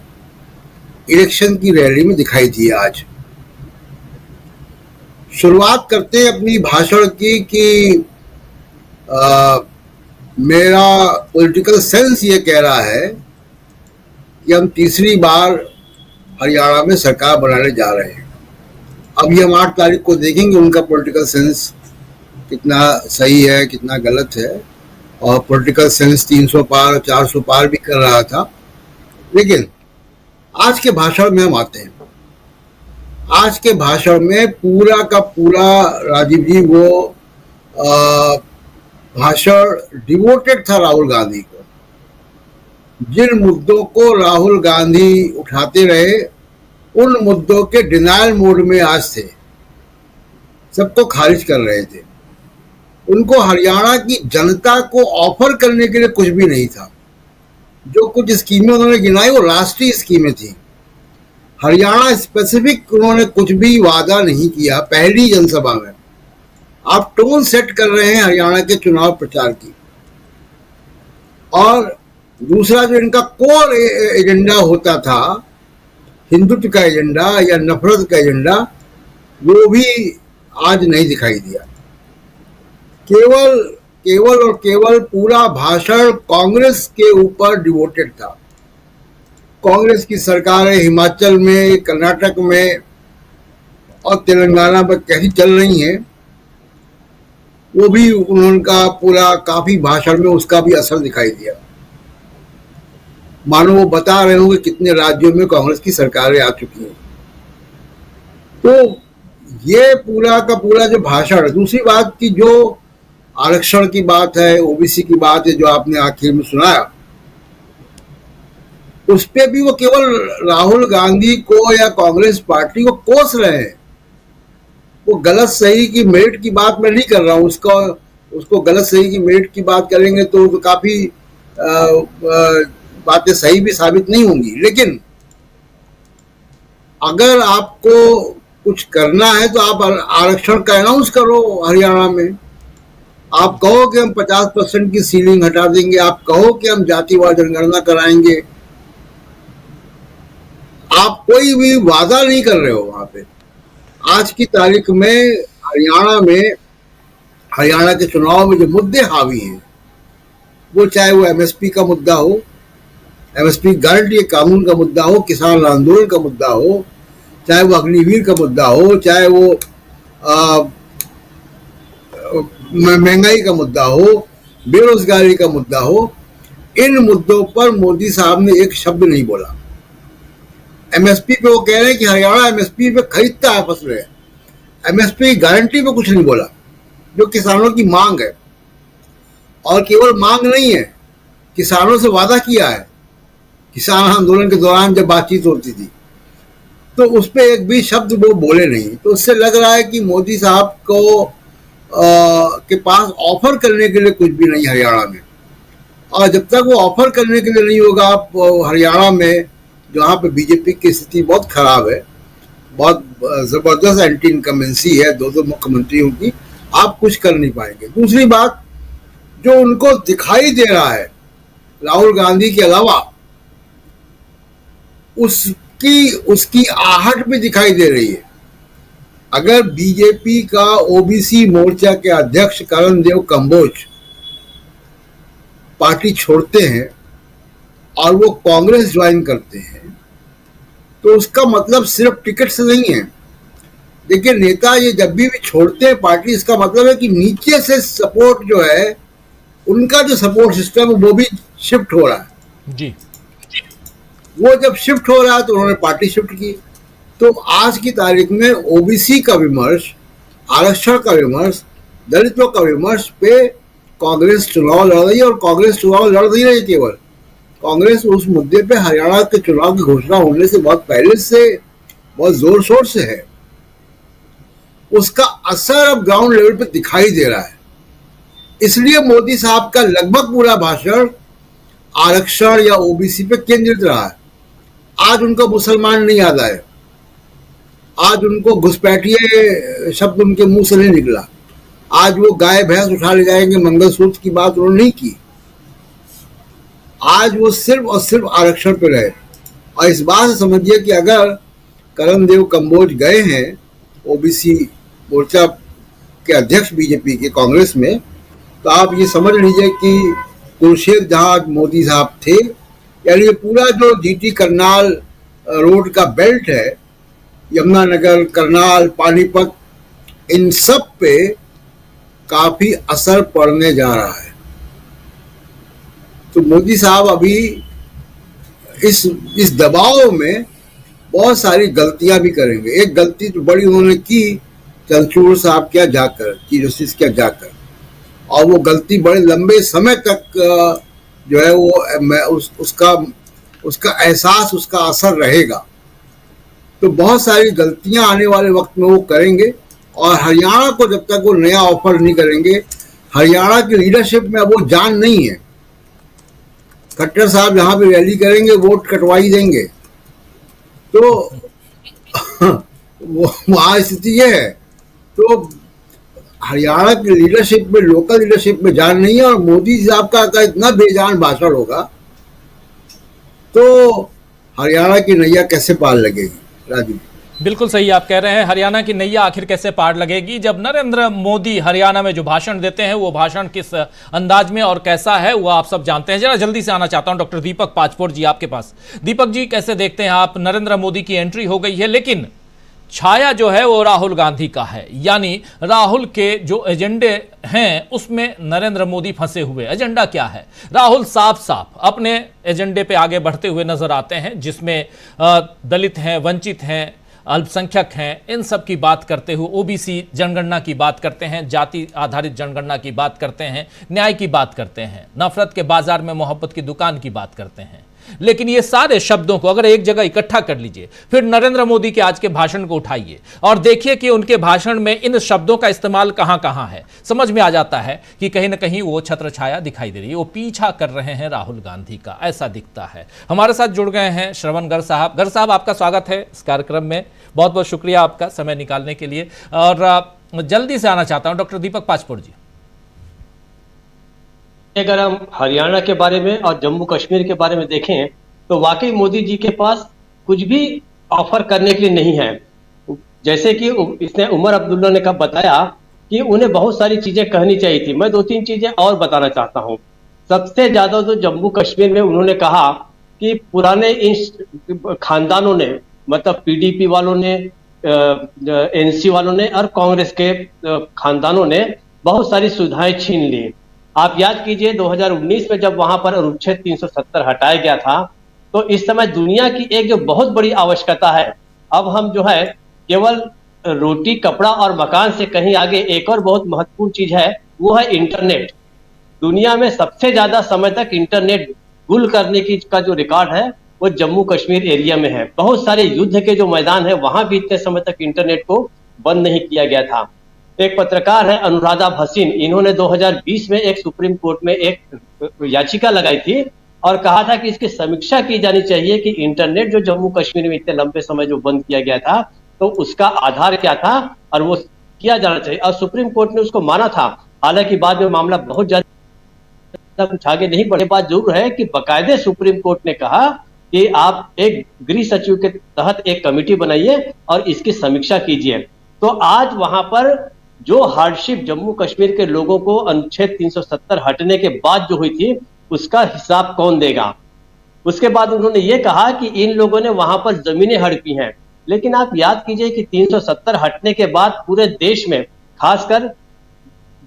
इलेक्शन की रैली में दिखाई दिए। आज शुरुआत करते हैं अपनी भाषण की कि मेरा पॉलिटिकल सेंस ये कह रहा है कि हम तीसरी बार हरियाणा में सरकार बनाने जा रहे हैं। अभी हम 8 तारीख को देखेंगे उनका पॉलिटिकल सेंस कितना सही है, कितना गलत है। और पॉलिटिकल सेंस 300 पार 400 पार भी कर रहा था। लेकिन आज के भाषण में हम आते हैं। आज के भाषण में पूरा का पूरा राजीव जी वो भाषण डिवोटेड था राहुल गांधी को। जिन मुद्दों को राहुल गांधी उठाते रहे उन मुद्दों के डिनायल मोड में आज थे, सबको खारिज कर रहे थे। उनको हरियाणा की जनता को ऑफर करने के लिए कुछ भी नहीं था। जो कुछ स्कीमें उन्होंने गिनाई वो राष्ट्रीय स्कीमें थी। हरियाणा स्पेसिफिक उन्होंने कुछ भी वादा नहीं किया। पहली जनसभा में आप टोन सेट कर रहे हैं हरियाणा के चुनाव प्रचार की। और दूसरा जो इनका कोर एजेंडा होता था, हिंदुत्व का एजेंडा या नफरत का एजेंडा, वो भी आज नहीं दिखाई दिया। केवल और केवल पूरा भाषण कांग्रेस के ऊपर डिवोटेड था। कांग्रेस की सरकारें हिमाचल में, कर्नाटक में और तेलंगाना में कैसी चल रही हैं, वो भी उनका पूरा काफी भाषण में उसका भी असर दिखाई दिया। मानो वो बता रहे होंगे कितने राज्यों में कांग्रेस की सरकारें आ चुकी हैं। तो ये पूरा का पूरा जो भाषण। दूसरी बात की जो आरक्षण की बात है, ओबीसी की बात है जो आपने आखिर में सुनाया, उस पे भी वो केवल राहुल गांधी को या कांग्रेस पार्टी को कोस रहे हैं। वो गलत सही की मेरिट की बात मैं नहीं कर रहा हूँ। उसको गलत सही की मेरिट की बात करेंगे तो काफी बातें सही भी साबित नहीं होंगी। लेकिन अगर आपको कुछ करना है तो आप आरक्षण का अनाउंस करो हरियाणा में। आप कहो कि हम 50% की सीलिंग हटा देंगे, आप कहो कि हम जातिवार जनगणना कराएंगे। आप कोई भी वादा नहीं कर रहे हो वहां पे। आज की तारीख में हरियाणा के चुनाव में जो मुद्दे हावी हैं, वो चाहे वो एमएसपी का मुद्दा हो, एमएसपी गारंटी कानून का मुद्दा हो, किसान आंदोलन का मुद्दा हो, चाहे वो अग्निवीर का मुद्दा हो, चाहे वो महंगाई का मुद्दा हो, बेरोजगारी का मुद्दा हो, इन मुद्दों पर मोदी साहब ने एक शब्द नहीं बोला। एमएसपी पे वो कह रहे हैं कि हरियाणा एमएसपी पे खरीदता है फसलें, एमएसपी गारंटी पे कुछ नहीं बोला, जो किसानों की मांग है। और केवल मांग नहीं है, किसानों से वादा किया है। किसान आंदोलन के दौरान जब बातचीत होती थी तो उस पर एक भी शब्द वो बोले नहीं। तो उससे लग रहा है कि मोदी साहब को के पास ऑफर करने के लिए कुछ भी नहीं हरियाणा में। और जब तक वो ऑफर करने के लिए नहीं होगा, आप हरियाणा में जहाँ पे बीजेपी की स्थिति बहुत खराब है, बहुत जबरदस्त एंटी इनकमेंसी है 2 मुख्यमंत्रियों की, आप कुछ कर नहीं पाएंगे। दूसरी बात जो उनको दिखाई दे रहा है राहुल गांधी के अलावा, उसकी आहट भी दिखाई दे रही है। अगर बीजेपी का ओबीसी मोर्चा के अध्यक्ष करणदेव कंबोज पार्टी छोड़ते हैं और वो कांग्रेस ज्वाइन करते हैं, तो उसका मतलब सिर्फ टिकट से नहीं है। देखिए, नेता ये जब भी छोड़ते हैं पार्टी, इसका मतलब है कि नीचे से सपोर्ट जो है, उनका जो सपोर्ट सिस्टम है वो भी शिफ्ट हो रहा है जी। वो जब शिफ्ट हो रहा है तो उन्होंने पार्टी शिफ्ट की। तो आज की तारीख में ओबीसी का विमर्श, आरक्षण का विमर्श, दलितों का विमर्श पे कांग्रेस चुनाव लड़ रही है। और कांग्रेस चुनाव लड़ रही है, केवल कांग्रेस उस मुद्दे पे हरियाणा के चुनाव की घोषणा होने से बहुत पहले से बहुत जोर शोर से है। उसका असर अब ग्राउंड लेवल पे दिखाई दे रहा है। इसलिए मोदी साहब का लगभग पूरा भाषण आरक्षण या ओबीसी पे केंद्रित रहा है। आज उनको मुसलमान नहीं याद आए, आज उनको घुसपैठिए शब्द उनके मुंह से नहीं निकला, आज वो गाय भैंस उठा ले जाएंगे मंगलसूत्र की बात उन्होंने नहीं की। आज वो सिर्फ और सिर्फ आरक्षण पे रहे। और इस बात से समझिए कि अगर करणदेव कंबोज गए हैं ओबीसी मोर्चा के अध्यक्ष बीजेपी के कांग्रेस में, तो आप ये समझ लीजिए कि कुरुक्षेत्र जहां मोदी साहब थे, यानी ये पूरा जो जीटी करनाल रोड का बेल्ट है, यमुनानगर, करनाल, पानीपत, इन सब पे काफी असर पड़ने जा रहा है। तो मोदी साहब अभी इस दबाव में बहुत सारी गलतियां भी करेंगे। एक गलती तो बड़ी उन्होंने की चंद्रचूड़ साहब क्या जाकर, चीफ जस्टिस क्या जाकर, और वो गलती बड़े लंबे समय तक जो है वो उसका एहसास, उसका असर रहेगा। तो बहुत सारी गलतियां आने वाले वक्त में वो करेंगे। और हरियाणा को जब तक वो नया ऑफर नहीं करेंगे, हरियाणा की लीडरशिप में अब वो जान नहीं है। खट्टर साहब जहां भी रैली करेंगे वोट कटवाई देंगे। तो वहां स्थिति ये है। तो हरियाणा की लीडरशिप में, लोकल लीडरशिप में जान नहीं है। और मोदी साहब का इतना बेजान भाषण होगा तो हरियाणा की नैया कैसे पार लगेगी? राजू, बिल्कुल सही आप कह रहे हैं। हरियाणा की नैया आखिर कैसे पार लगेगी जब नरेंद्र मोदी हरियाणा में जो भाषण देते हैं वो भाषण किस अंदाज में और कैसा है वो आप सब जानते हैं। जरा जल्दी से आना चाहता हूं डॉक्टर दीपक पाचपोर जी आपके पास। दीपक जी, कैसे देखते हैं आप? नरेंद्र मोदी की एंट्री हो गई है, लेकिन छाया जो है वो राहुल गांधी का है, यानी राहुल के जो एजेंडे हैं उसमें नरेंद्र मोदी फंसे हुए। एजेंडा क्या है? राहुल साफ साफ अपने एजेंडे पे आगे बढ़ते हुए नजर आते हैं, जिसमें दलित हैं, वंचित हैं, अल्पसंख्यक हैं, इन सब की बात करते हुए ओबीसी जनगणना की बात करते हैं, जाति आधारित जनगणना की बात करते हैं, न्याय की बात करते हैं, नफरत के बाजार में मोहब्बत की दुकान की बात करते हैं। लेकिन ये सारे शब्दों को अगर एक जगह इकट्ठा कर लीजिए, फिर नरेंद्र मोदी के आज के भाषण को उठाइए और देखिए कि उनके भाषण में इन शब्दों का इस्तेमाल कहां कहां है। समझ में आ जाता है कि कहीं ना कहीं वो छत्र छाया दिखाई दे रही है, वो पीछा कर रहे हैं राहुल गांधी का, ऐसा दिखता है। हमारे साथ जुड़ गए हैं श्रवण गर्ग साहब। गर्ग साहब, आपका स्वागत है इस कार्यक्रम में। बहुत बहुत शुक्रिया आपका समय निकालने के लिए। और जल्दी से आना चाहता हूं डॉक्टर दीपक पाचपोर जी। अगर हम हरियाणा के बारे में और जम्मू कश्मीर के बारे में देखें तो वाकई मोदी जी के पास कुछ भी ऑफर करने के लिए नहीं है। जैसे कि इसने उमर अब्दुल्ला ने कब बताया कि उन्हें बहुत सारी चीजें कहनी चाहिए थी। मैं 2-3 चीजें और बताना चाहता हूं। सबसे ज्यादा तो जम्मू कश्मीर में उन्होंने कहा कि पुराने इन खानदानों ने, मतलब पीडीपी वालों ने, एनसी वालों ने और कांग्रेस के खानदानों ने बहुत सारी सुविधाएं छीन ली। आप याद कीजिए 2019 में जब वहां पर अनुच्छेद 370 हटाया गया था, तो इस समय दुनिया की एक जो बहुत बड़ी आवश्यकता है, अब हम जो है केवल रोटी, कपड़ा और मकान से कहीं आगे एक और बहुत महत्वपूर्ण चीज है, वो है इंटरनेट। दुनिया में सबसे ज्यादा समय तक इंटरनेट गुल करने की का जो रिकॉर्ड है वो जम्मू कश्मीर एरिया में है। बहुत सारे युद्ध के जो मैदान है वहां भी इतने समय तक इंटरनेट को बंद नहीं किया गया था। एक पत्रकार है अनुराधा भसीन, इन्होंने 2020 में एक सुप्रीम कोर्ट में एक याचिका लगाई थी और कहा था कि इसकी समीक्षा की जानी चाहिए कि इंटरनेट जो जम्मू कश्मीर में इतने लंबे समय जो बंद किया गया था तो उसका आधार क्या था और वो किया जाना चाहिए। और सुप्रीम कोर्ट ने उसको माना था। हालांकि बाद में मामला बहुत ज्यादा कुछ आगे नहीं बढ़े। बात जरूर है कि बाकायदे सुप्रीम कोर्ट ने कहा कि आप एक गृह सचिव के तहत एक कमेटी बनाइए और इसकी समीक्षा कीजिए। तो आज वहां पर जो हार्डशिप जम्मू कश्मीर के लोगों को अनुच्छेद 370 हटने के बाद जो हुई थी उसका हिसाब कौन देगा? उसके बाद उन्होंने ये कहा कि इन लोगों ने वहां पर जमीनें हड़पी हैं। लेकिन आप याद कीजिए कि 370 हटने के बाद पूरे देश में खासकर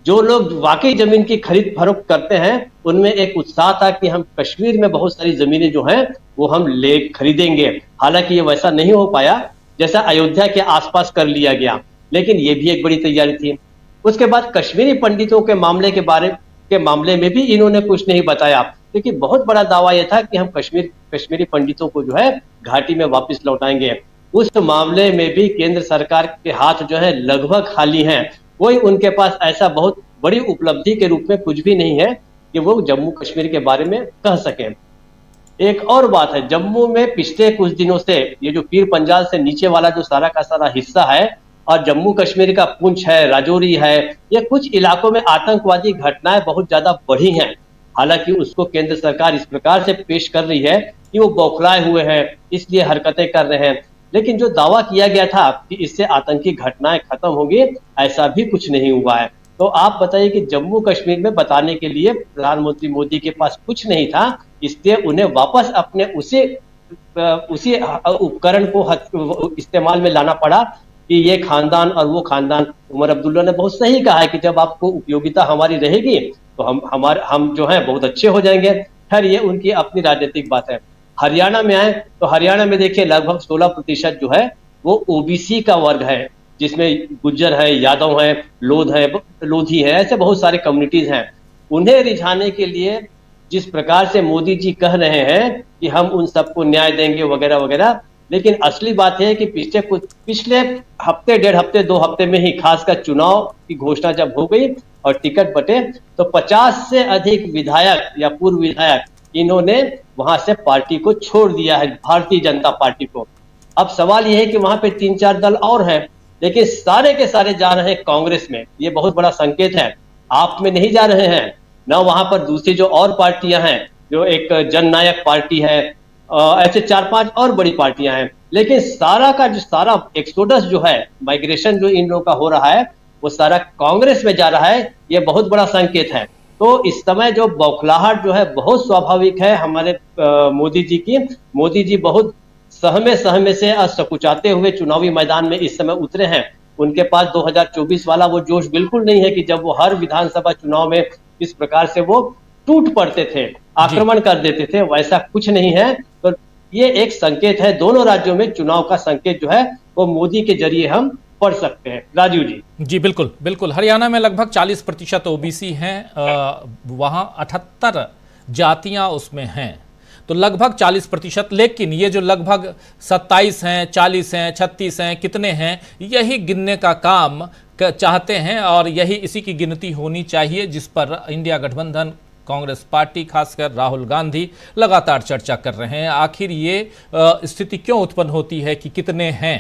जो लोग वाकई जमीन की खरीद फरोख्त करते हैं उनमें एक उत्साह था कि हम कश्मीर में बहुत सारी जमीनें जो हैं वो हम ले खरीदेंगे। हालांकि ये वैसा नहीं हो पाया जैसा अयोध्या के आसपास कर लिया गया, लेकिन ये भी एक बड़ी तैयारी थी। उसके बाद कश्मीरी पंडितों के मामले में भी इन्होंने कुछ नहीं बताया, क्योंकि बहुत बड़ा दावा यह था कि हम कश्मीरी पंडितों को जो है घाटी में वापस लौटाएंगे। उस मामले में भी केंद्र सरकार के हाथ जो है लगभग खाली हैं। कोई उनके पास ऐसा बहुत बड़ी उपलब्धि के रूप में कुछ भी नहीं है कि वो जम्मू कश्मीर के बारे में कह सकें। एक और बात है, जम्मू में पिछले कुछ दिनों से ये जो पीर पंजाल से नीचे वाला जो सारा का सारा हिस्सा है और जम्मू कश्मीर का पुंछ है, राजौरी है, ये कुछ इलाकों में आतंकवादी घटनाएं बहुत ज्यादा बढ़ी हैं। हालांकि उसको केंद्र सरकार इस प्रकार से पेश कर रही है कि वो बौखलाए हुए हैं, इसलिए हरकतें कर रहे हैं। लेकिन जो दावा किया गया था कि इससे आतंकी घटनाएं खत्म होंगी, ऐसा भी कुछ नहीं हुआ है। तो आप बताइए कि जम्मू कश्मीर में बताने के लिए प्रधानमंत्री मोदी के पास कुछ नहीं था, इसलिए उन्हें वापस अपने उसी उपकरण को इस्तेमाल में लाना पड़ा कि ये खानदान और वो खानदान। उमर अब्दुल्ला ने बहुत सही कहा है कि जब आपको उपयोगिता हमारी रहेगी तो हम जो है बहुत अच्छे हो जाएंगे। खैर ये उनकी अपनी राजनीतिक बात है। हरियाणा में आए तो हरियाणा में देखिए लगभग 16% जो है वो ओबीसी का वर्ग है, जिसमें गुज्जर है, यादव है, लोधी है, ऐसे बहुत सारे कम्युनिटीज हैं। उन्हें रिझाने के लिए जिस प्रकार से मोदी जी कह रहे हैं कि हम उन सबको न्याय देंगे वगैरह वगैरह, लेकिन असली बात है कि पिछले हफ्ते, 1.5 हफ्ते, 2 हफ्ते में ही खासकर चुनाव की घोषणा जब हो गई और टिकट बटे तो 50 से अधिक विधायक या पूर्व विधायक इन्होंने वहां से पार्टी को छोड़ दिया है, भारतीय जनता पार्टी को। अब सवाल यह है कि वहां पे 3-4 दल और हैं, लेकिन सारे के सारे जा रहे हैं कांग्रेस में। ये बहुत बड़ा संकेत है। आप में नहीं जा रहे हैं ना, वहां पर दूसरी जो और पार्टियां हैं, जो एक जननायक पार्टी है, ऐसे 4-5 और बड़ी पार्टियां हैं, लेकिन सारा का जो सारा एक्सोडस जो है, माइग्रेशन जो इन लोगों का हो रहा है वो सारा कांग्रेस में जा रहा है। ये बहुत बड़ा संकेत है। तो इस समय जो बौखलाहट जो है बहुत स्वाभाविक है हमारे मोदी जी की। मोदी जी बहुत सहमे से सकुचाते हुए चुनावी मैदान में इस समय उतरे हैं। उनके पास 2024 वाला वो जोश बिल्कुल नहीं है कि जब वो हर विधानसभा चुनाव में इस प्रकार से वो टूट पड़ते थे, आक्रमण कर देते थे, वैसा कुछ नहीं है। तो ये एक संकेत है, दोनों राज्यों में चुनाव का संकेत जो है वो मोदी के जरिए हम पढ़ सकते हैं। राजीव जी बिल्कुल बिल्कुल। हरियाणा में लगभग 40% ओबीसी हैं, वहां 78 जातियां उसमें हैं, तो लगभग 40%। लेकिन ये जो लगभग 27 हैं, 40 हैं, 36 हैं, कितने हैं, यही गिनने का काम चाहते हैं और यही इसी की गिनती होनी चाहिए, जिस पर इंडिया गठबंधन, कांग्रेस पार्टी, खासकर राहुल गांधी लगातार चर्चा कर रहे हैं। आखिर ये स्थिति क्यों उत्पन्न होती है कि कितने हैं,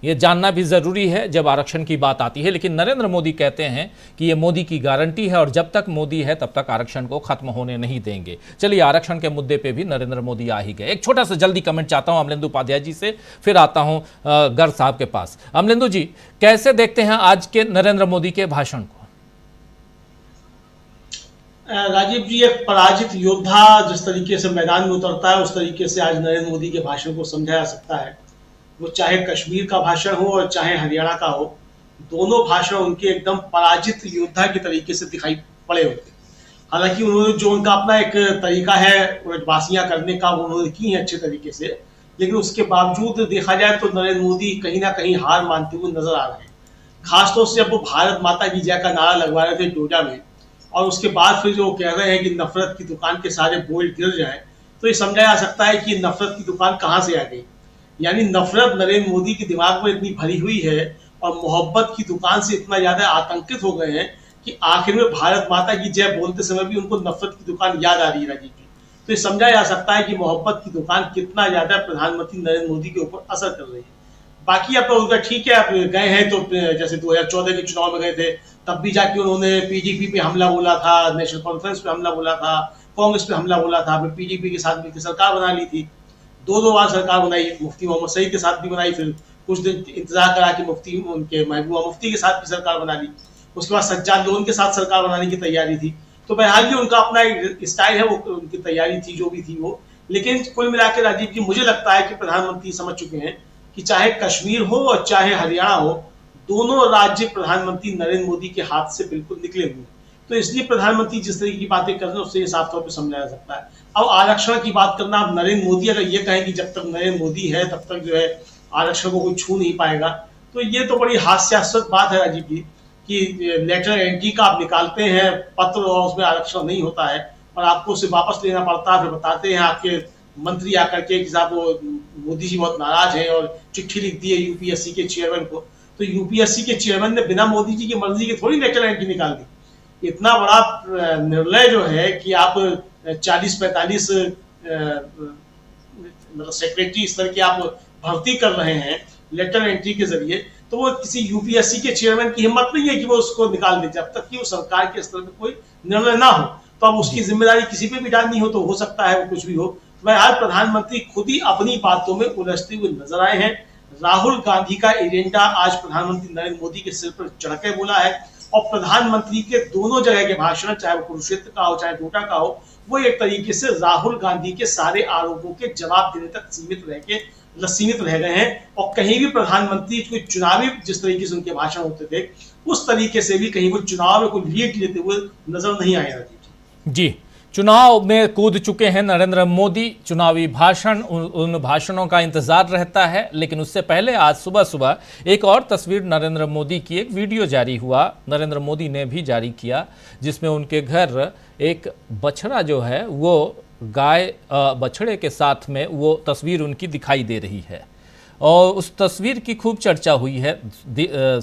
ये जानना भी जरूरी है जब आरक्षण की बात आती है। लेकिन नरेंद्र मोदी कहते हैं कि ये मोदी की गारंटी है और जब तक मोदी है तब तक आरक्षण को खत्म होने नहीं देंगे। चलिए आरक्षण के मुद्दे पे भी नरेंद्र मोदी आ ही गए। एक छोटा सा जल्दी कमेंट चाहता हूं अमलेंदु उपाध्याय जी से, फिर आता हूं गर्ग साहब के पास। अमलेंदु जी, कैसे देखते हैं आज के नरेंद्र मोदी के भाषण को? राजीव जी, एक पराजित योद्धा जिस तरीके से मैदान में उतरता है उस तरीके से आज नरेंद्र मोदी के भाषण को समझा जा सकता है। वो चाहे कश्मीर का भाषण हो और चाहे हरियाणा का हो, दोनों भाषण उनके एकदम पराजित योद्धा के तरीके से दिखाई पड़े होते। हालांकि उन्होंने जो उनका अपना एक तरीका है ब्रजवासियां करने का वो उन्होंने की है अच्छे तरीके से, लेकिन उसके बावजूद देखा जाए तो नरेंद्र मोदी कहीं ना कहीं हार मानते हुए नजर आ रहे हैं। खासतौर से जब वो भारत माता की जय का नारा लगवा रहे थे डोडा में और उसके बाद फिर जो कह रहे हैं कि नफरत की दुकान के सारे बोल्ट गिर जाए, तो ये समझा जा सकता है कि नफरत की दुकान कहाँ से आ गई। यानी नफरत नरेंद्र मोदी के दिमाग में इतनी भरी हुई है और मोहब्बत की दुकान से इतना ज्यादा आतंकित हो गए हैं कि आखिर में भारत माता की जय बोलते समय भी उनको नफरत की दुकान याद आ रही है। राजीव जी, तो ये समझा जा सकता है कि मोहब्बत की दुकान कितना ज्यादा प्रधानमंत्री नरेंद्र मोदी के ऊपर असर कर रही है। बाकी अब उनका ठीक है, आप गए हैं तो जैसे 2014 के चुनाव में गए थे तब भी जाके उन्होंने पीडीपी पे हमला बोला था, नेशनल कॉन्फ्रेंस पे हमला बोला था, कांग्रेस पे हमला बोला था, पीडीपी के साथ मिलकर सरकार बना ली थी, 2 बार सरकार बनाई, मुफ्ती मोहम्मद सईद के साथ भी बनाई, फिर कुछ दिन इंतजार करा कि मुफ्ती उनके महबूबा मुफ्ती के साथ भी सरकार बना ली, उसके बाद सज्जाद लोन के साथ सरकार बनाने की तैयारी थी। तो बहरहाल ये उनका अपना स्टाइल है, वो उनकी तैयारी थी जो भी थी वो, लेकिन कुल मिलाकर राजीव जी मुझे लगता है कि प्रधानमंत्री समझ चुके हैं कि चाहे कश्मीर हो और चाहे हरियाणा हो, दोनों राज्य प्रधानमंत्री नरेंद्र मोदी के हाथ से बिल्कुल निकले हुए हैं। तो इसलिए प्रधानमंत्री जिस तरह की बातें कर रहे हैं उससे ये साफ तौर पर समझा जा सकता है। अब आरक्षण की बात करना, अब नरेंद्र मोदी अगर ये कहें कि जब तक नरेंद्र मोदी है तब तक जो है आरक्षण को कोई छू नहीं पाएगा, तो ये तो बड़ी हास्यास्पद बात है राजीव जी कि लेटर एंट्री का आप निकालते हैं पत्र और उसमें आरक्षण नहीं होता है और आपको उसे वापस लेना पड़ता है। फिर बताते हैं आपके मंत्री आकर के कि साहब वो मोदी जी बहुत नाराज हैं और चिट्ठी लिख दी है यूपीएससी के चेयरमैन को। तो यूपीएससी के चेयरमैन ने बिना मोदी जी की मर्जी के थोड़ी लेटर एंट्री निकाल दी। इतना बड़ा निर्णय जो है कि आप 40-45 मतलब सेक्रेटरी स्तर की आप भर्ती कर रहे हैं लेटर एंट्री के जरिए, तो वो किसी यूपीएससी के चेयरमैन की हिम्मत नहीं है कि वो उसको निकाल दे जब तक कि वो सरकार के स्तर पर कोई निर्णय ना हो। तो अब उसकी जिम्मेदारी किसी पे भी डालनी हो तो हो सकता है वो कुछ भी हो। मैं आज प्रधानमंत्री खुद ही अपनी बातों में उलझते हुए नजर आए हैं। राहुल गांधी का एजेंडा आज प्रधानमंत्री नरेंद्र मोदी के सिर पर चढ़ के बोला है और प्रधानमंत्री के दोनों जगह के भाषण, चाहे वो कुरुक्षेत्र का हो चाहे डोडा का हो, वो एक तरीके से राहुल गांधी के सारे आरोपों के जवाब देने तक सीमित रह गए हैं। और कहीं भी प्रधानमंत्री कोई चुनावी जिस तरीके से उनके भाषण होते थे उस तरीके से भी कहीं वो चुनाव में कोई लीड लेते हुए नजर नहीं आए राजीव जी। चुनाव में कूद चुके हैं नरेंद्र मोदी। चुनावी भाषण, उन भाषणों का इंतजार रहता है। लेकिन उससे पहले आज सुबह सुबह एक और तस्वीर नरेंद्र मोदी की, एक वीडियो जारी हुआ, नरेंद्र मोदी ने भी जारी किया, जिसमें उनके घर एक बछड़ा जो है वो गाय बछड़े के साथ में वो तस्वीर उनकी दिखाई दे रही है। और उस तस्वीर की खूब चर्चा हुई है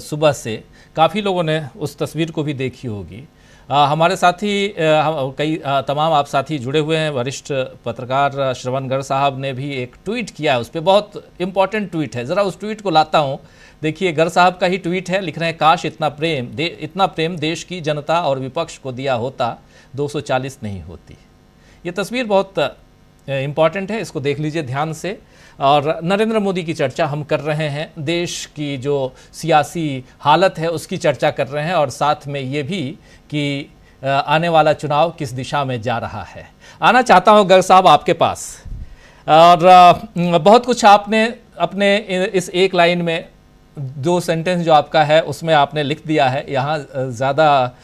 सुबह से। काफ़ी लोगों ने उस तस्वीर को भी देखी होगी। हमारे साथी कई तमाम आप साथी जुड़े हुए हैं। वरिष्ठ पत्रकार श्रवण गर्ग साहब ने भी एक ट्वीट किया है, उस पर बहुत इंपॉर्टेंट ट्वीट है। ज़रा उस ट्वीट को लाता हूँ। देखिए, गर्ग साहब का ही ट्वीट है। लिख रहे हैं, काश इतना प्रेम देश की जनता और विपक्ष को दिया होता, 240 नहीं होती। ये तस्वीर बहुत इम्पॉर्टेंट है, इसको देख लीजिए ध्यान से। और नरेंद्र मोदी की चर्चा हम कर रहे हैं, देश की जो सियासी हालत है उसकी चर्चा कर रहे हैं, और साथ में ये भी कि आने वाला चुनाव किस दिशा में जा रहा है। आना चाहता हूं गर्ग साहब आपके पास। और बहुत कुछ आपने अपने इस एक लाइन में, 2 सेंटेंस जो आपका है उसमें आपने लिख दिया है। यहाँ ज़्यादा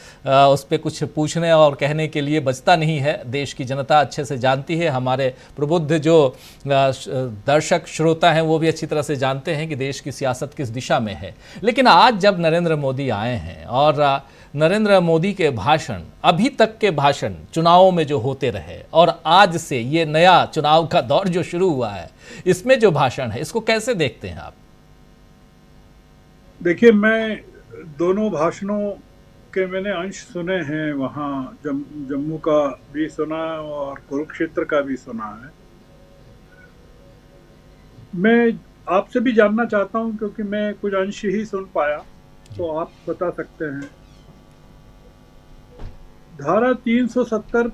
उस पर कुछ पूछने और कहने के लिए बचता नहीं है। देश की जनता अच्छे से जानती है, हमारे प्रबुद्ध जो दर्शक श्रोता हैं वो भी अच्छी तरह से जानते हैं कि देश की सियासत किस दिशा में है। लेकिन आज जब नरेंद्र मोदी आए हैं और नरेंद्र मोदी के भाषण, अभी तक के भाषण चुनावों में जो होते रहे और आज से ये नया चुनाव का दौर जो शुरू हुआ है, इसमें जो भाषण है इसको कैसे देखते हैं आप? देखिए, मैं दोनों भाषणों के मैंने अंश सुने हैं। वहाँ जम्मू का भी सुना और कुरुक्षेत्र का भी सुना है। मैं आपसे भी जानना चाहता हूँ क्योंकि मैं कुछ अंश ही सुन पाया, तो आप बता सकते हैं। धारा 370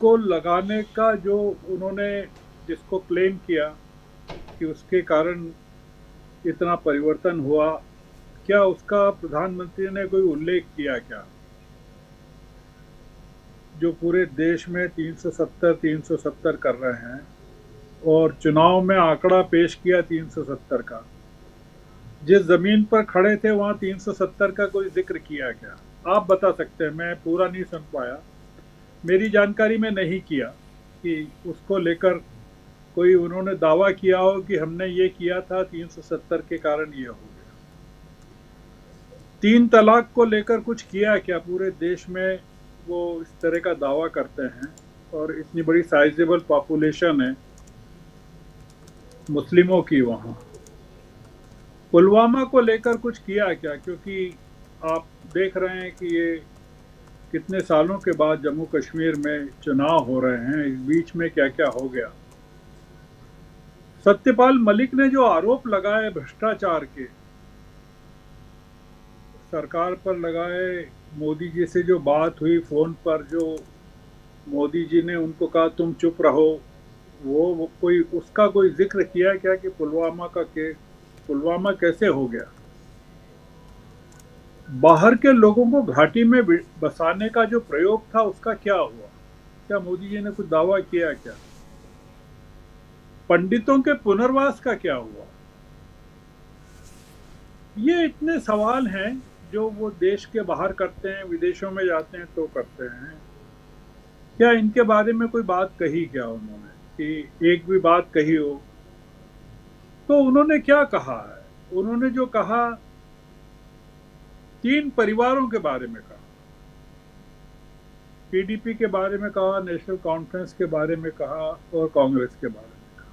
को लगाने का जो उन्होंने जिसको क्लेम किया कि उसके कारण इतना परिवर्तन हुआ, क्या उसका प्रधानमंत्री ने कोई उल्लेख किया क्या? जो पूरे देश में 370 कर रहे हैं और चुनाव में आंकड़ा पेश किया 370 का, जिस जमीन पर खड़े थे वहां 370 का कोई जिक्र किया क्या? आप बता सकते हैं, मैं पूरा नहीं सुन पाया। मेरी जानकारी में नहीं किया कि उसको लेकर कोई उन्होंने दावा किया हो कि हमने ये किया था, 370 के कारण ये हो गया। 3 तलाक को लेकर कुछ किया क्या? पूरे देश में वो इस तरह का दावा करते हैं और इतनी बड़ी साइजेबल पॉपुलेशन है मुस्लिमों की वहाँ। पुलवामा को लेकर कुछ किया क्या? क्योंकि आप देख रहे हैं कि ये कितने सालों के बाद जम्मू कश्मीर में चुनाव हो रहे हैं, इस बीच में क्या क्या हो गया। सत्यपाल मलिक ने जो आरोप लगाए भ्रष्टाचार के, सरकार पर लगाए, मोदी जी से जो बात हुई फोन पर, जो मोदी जी ने उनको कहा तुम चुप रहो, वो कोई उसका कोई जिक्र किया क्या कि पुलवामा कैसे हो गया? बाहर के लोगों को घाटी में बसाने का जो प्रयोग था उसका क्या हुआ? क्या मोदी जी ने कुछ दावा किया क्या? पंडितों के पुनर्वास का क्या हुआ? ये इतने सवाल हैं जो वो देश के बाहर करते हैं, विदेशों में जाते हैं तो करते हैं। क्या इनके बारे में कोई बात कही क्या उन्होंने, कि एक भी बात कही हो? तो उन्होंने क्या कहा है? उन्होंने जो कहा, 3 परिवारों के बारे में कहा, पीडीपी के बारे में कहा, नेशनल कॉन्फ्रेंस के बारे में कहा और कांग्रेस के बारे में कहा।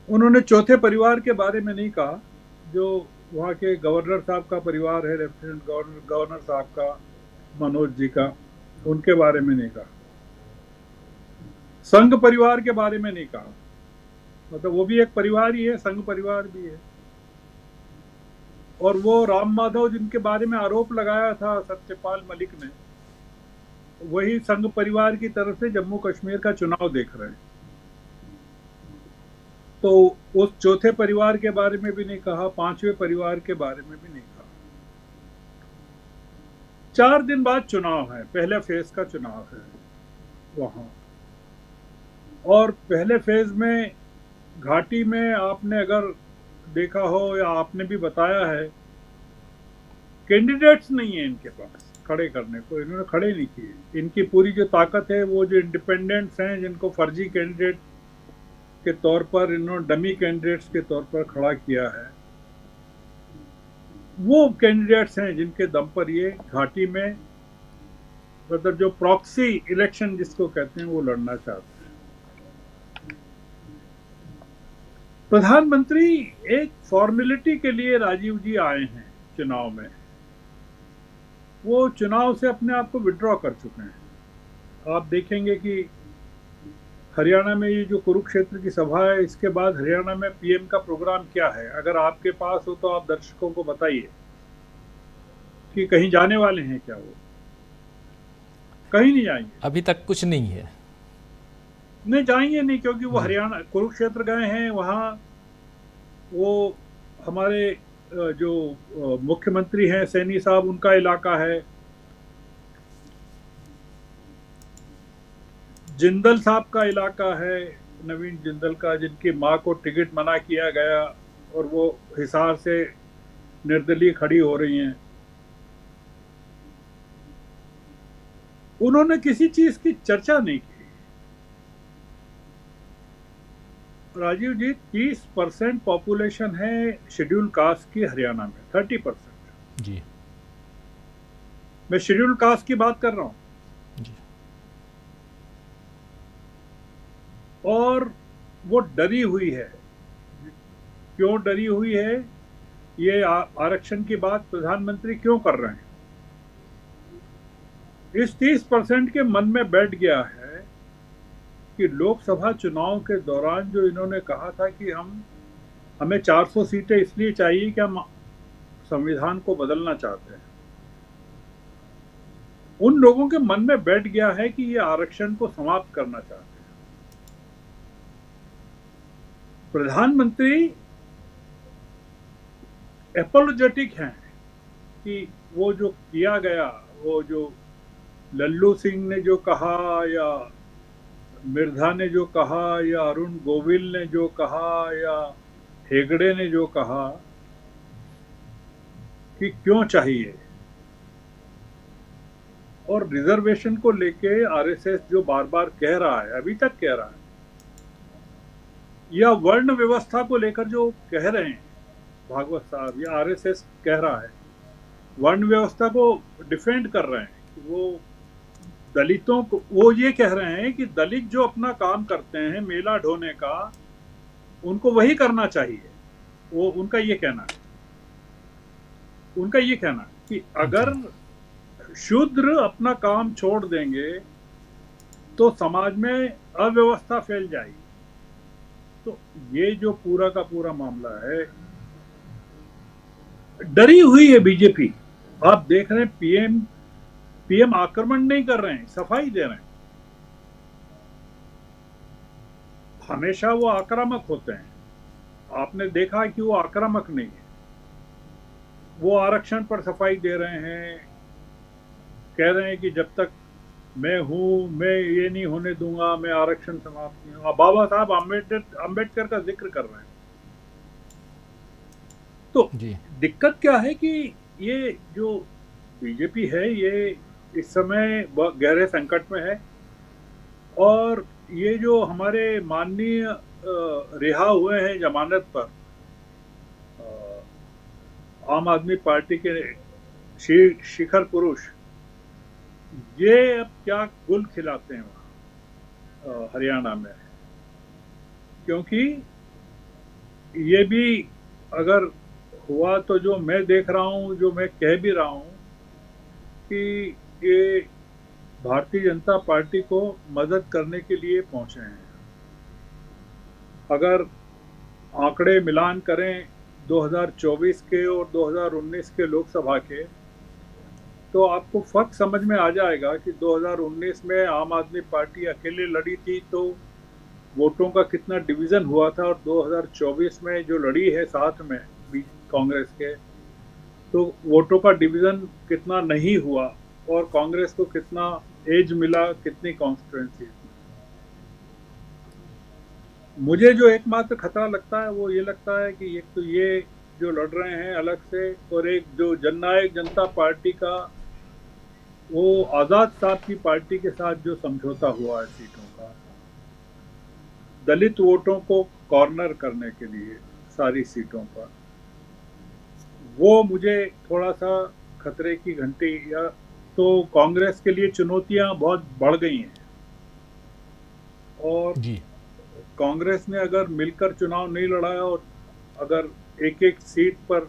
उन्होंने चौथे परिवार के बारे में नहीं कहा, जो वहाँ के गवर्नर साहब का परिवार है, लेफ्टिनेंट गवर्नर साहब का, मनोज जी का, उनके बारे में नहीं कहा। संघ परिवार के बारे में नहीं कहा, मतलब वो भी एक परिवार ही है, संघ परिवार भी है। और वो राम माधव जिनके बारे में आरोप लगाया था सत्यपाल मलिक ने, वही संघ परिवार की तरफ से जम्मू कश्मीर का चुनाव देख रहे हैं। तो उस चौथे परिवार के बारे में भी नहीं कहा, 5वें परिवार के बारे में भी नहीं कहा। 4 दिन बाद चुनाव है, पहले फेज का चुनाव है वहां। और पहले फेज में घाटी में आपने अगर देखा हो या आपने भी बताया है, कैंडिडेट्स नहीं है इनके पास खड़े करने को, इन्होंने खड़े नहीं किए। इनकी पूरी जो ताकत है वो जो इंडिपेंडेंट्स हैं, जिनको फर्जी कैंडिडेट के तौर पर इन्होंने डमी कैंडिडेट्स के तौर पर खड़ा किया है, वो कैंडिडेट्स हैं जिनके दम पर ये घाटी में, मतलब जो प्रॉक्सी इलेक्शन जिसको कहते हैं, वो लड़ना चाहते हैं। प्रधानमंत्री एक फॉर्मेलिटी के लिए राजीव जी आए हैं चुनाव में, वो चुनाव से अपने आप को विड्रॉ कर चुके हैं। आप देखेंगे कि हरियाणा में ये जो कुरुक्षेत्र की सभा है, इसके बाद हरियाणा में पीएम का प्रोग्राम क्या है? अगर आपके पास हो तो आप दर्शकों को बताइए कि कहीं जाने वाले हैं क्या? वो कहीं नहीं जाएंगे, अभी तक कुछ नहीं है। नहीं जाएंगे नहीं, क्योंकि वो हरियाणा कुरुक्षेत्र गए हैं, वहाँ वो हमारे जो मुख्यमंत्री हैं सैनी साहब, उनका इलाका है। जिंदल साहब का इलाका है, नवीन जिंदल का, जिनकी मां को टिकट मना किया गया और वो हिसार से निर्दलीय खड़ी हो रही हैं। उन्होंने किसी चीज की चर्चा नहीं की। राजीव जी, 30% पॉपुलेशन है शेड्यूल कास्ट की हरियाणा में, 30% जी। मैं शेड्यूल कास्ट की बात कर रहा हूं। और वो डरी हुई है। क्यों डरी हुई है? ये आरक्षण की बात प्रधानमंत्री क्यों कर रहे हैं? इस 30% के मन में बैठ गया है कि लोकसभा चुनाव के दौरान जो इन्होंने कहा था कि हमें 400 सीटें इसलिए चाहिए कि हम संविधान को बदलना चाहते हैं, उन लोगों के मन में बैठ गया है कि ये आरक्षण को समाप्त करना चाहते हैं। प्रधानमंत्री एपोलोजेटिक हैं कि वो जो किया गया, वो जो लल्लू सिंह ने जो कहा, या मिर्धा ने जो कहा, या अरुण गोविल ने जो कहा, या हेगड़े ने जो कहा कि क्यों चाहिए, और रिजर्वेशन को लेके आरएसएस जो बार बार कह रहा है, अभी तक कह रहा है, या वर्ण व्यवस्था को लेकर जो कह रहे हैं भागवत साहब, या आरएसएस कह रहा है, वर्ण व्यवस्था को डिफेंड कर रहे हैं। वो दलितों को, वो ये कह रहे हैं कि दलित जो अपना काम करते हैं मेला ढोने का, उनको वही करना चाहिए। वो उनका ये कहना है, कि अगर शूद्र अपना काम छोड़ देंगे तो समाज में अव्यवस्था फैल जाएगी। तो ये जो पूरा का पूरा मामला है, डरी हुई है बीजेपी। आप देख रहे हैं पीएम आक्रमण नहीं कर रहे हैं, सफाई दे रहे हैं। हमेशा वो आक्रामक होते हैं, आपने देखा कि वो आक्रामक नहीं है। वो आरक्षण पर सफाई दे रहे हैं, कह रहे हैं कि जब तक मैं हूँ, मैं ये नहीं होने दूंगा, मैं आरक्षण समाप्त नहीं होगा। बाबा साहब अम्बेडकर का जिक्र कर रहे हैं। तो जी दिक्कत क्या है कि ये जो बीजेपी है ये इस समय बहुत गहरे संकट में है, और ये जो हमारे माननीय रिहा हुए हैं जमानत पर, आम आदमी पार्टी के शिखर पुरुष, ये अब क्या गुल खिलाते हैं वहाँ हरियाणा में, क्योंकि ये भी अगर हुआ तो जो मैं देख रहा हूँ, जो मैं कह भी रहा हूँ कि ये भारतीय जनता पार्टी को मदद करने के लिए पहुंचे हैं। अगर आंकड़े मिलान करें 2024 के और 2019 के लोकसभा के, तो आपको फर्क समझ में आ जाएगा कि 2019 में आम आदमी पार्टी अकेले लड़ी थी तो वोटों का कितना डिवीज़न हुआ था, और 2024 में जो लड़ी है साथ में कांग्रेस के, तो वोटों का डिवीज़न कितना नहीं हुआ और कांग्रेस को कितना एज मिला, कितनी कॉन्स्टिट्यूएंसी। मुझे जो एकमात्र खतरा लगता है वो ये लगता है कि एक तो ये जो लड़ रहे हैं अलग से, और एक जो जननायक जनता पार्टी का वो आज़ाद साहब की पार्टी के साथ जो समझौता हुआ है सीटों का, दलित वोटों को कॉर्नर करने के लिए सारी सीटों पर, वो मुझे थोड़ा सा खतरे की घंटी, या तो कांग्रेस के लिए चुनौतियां बहुत बढ़ गई हैं। और जी कांग्रेस ने अगर मिलकर चुनाव नहीं लड़ाया और अगर एक एक सीट पर,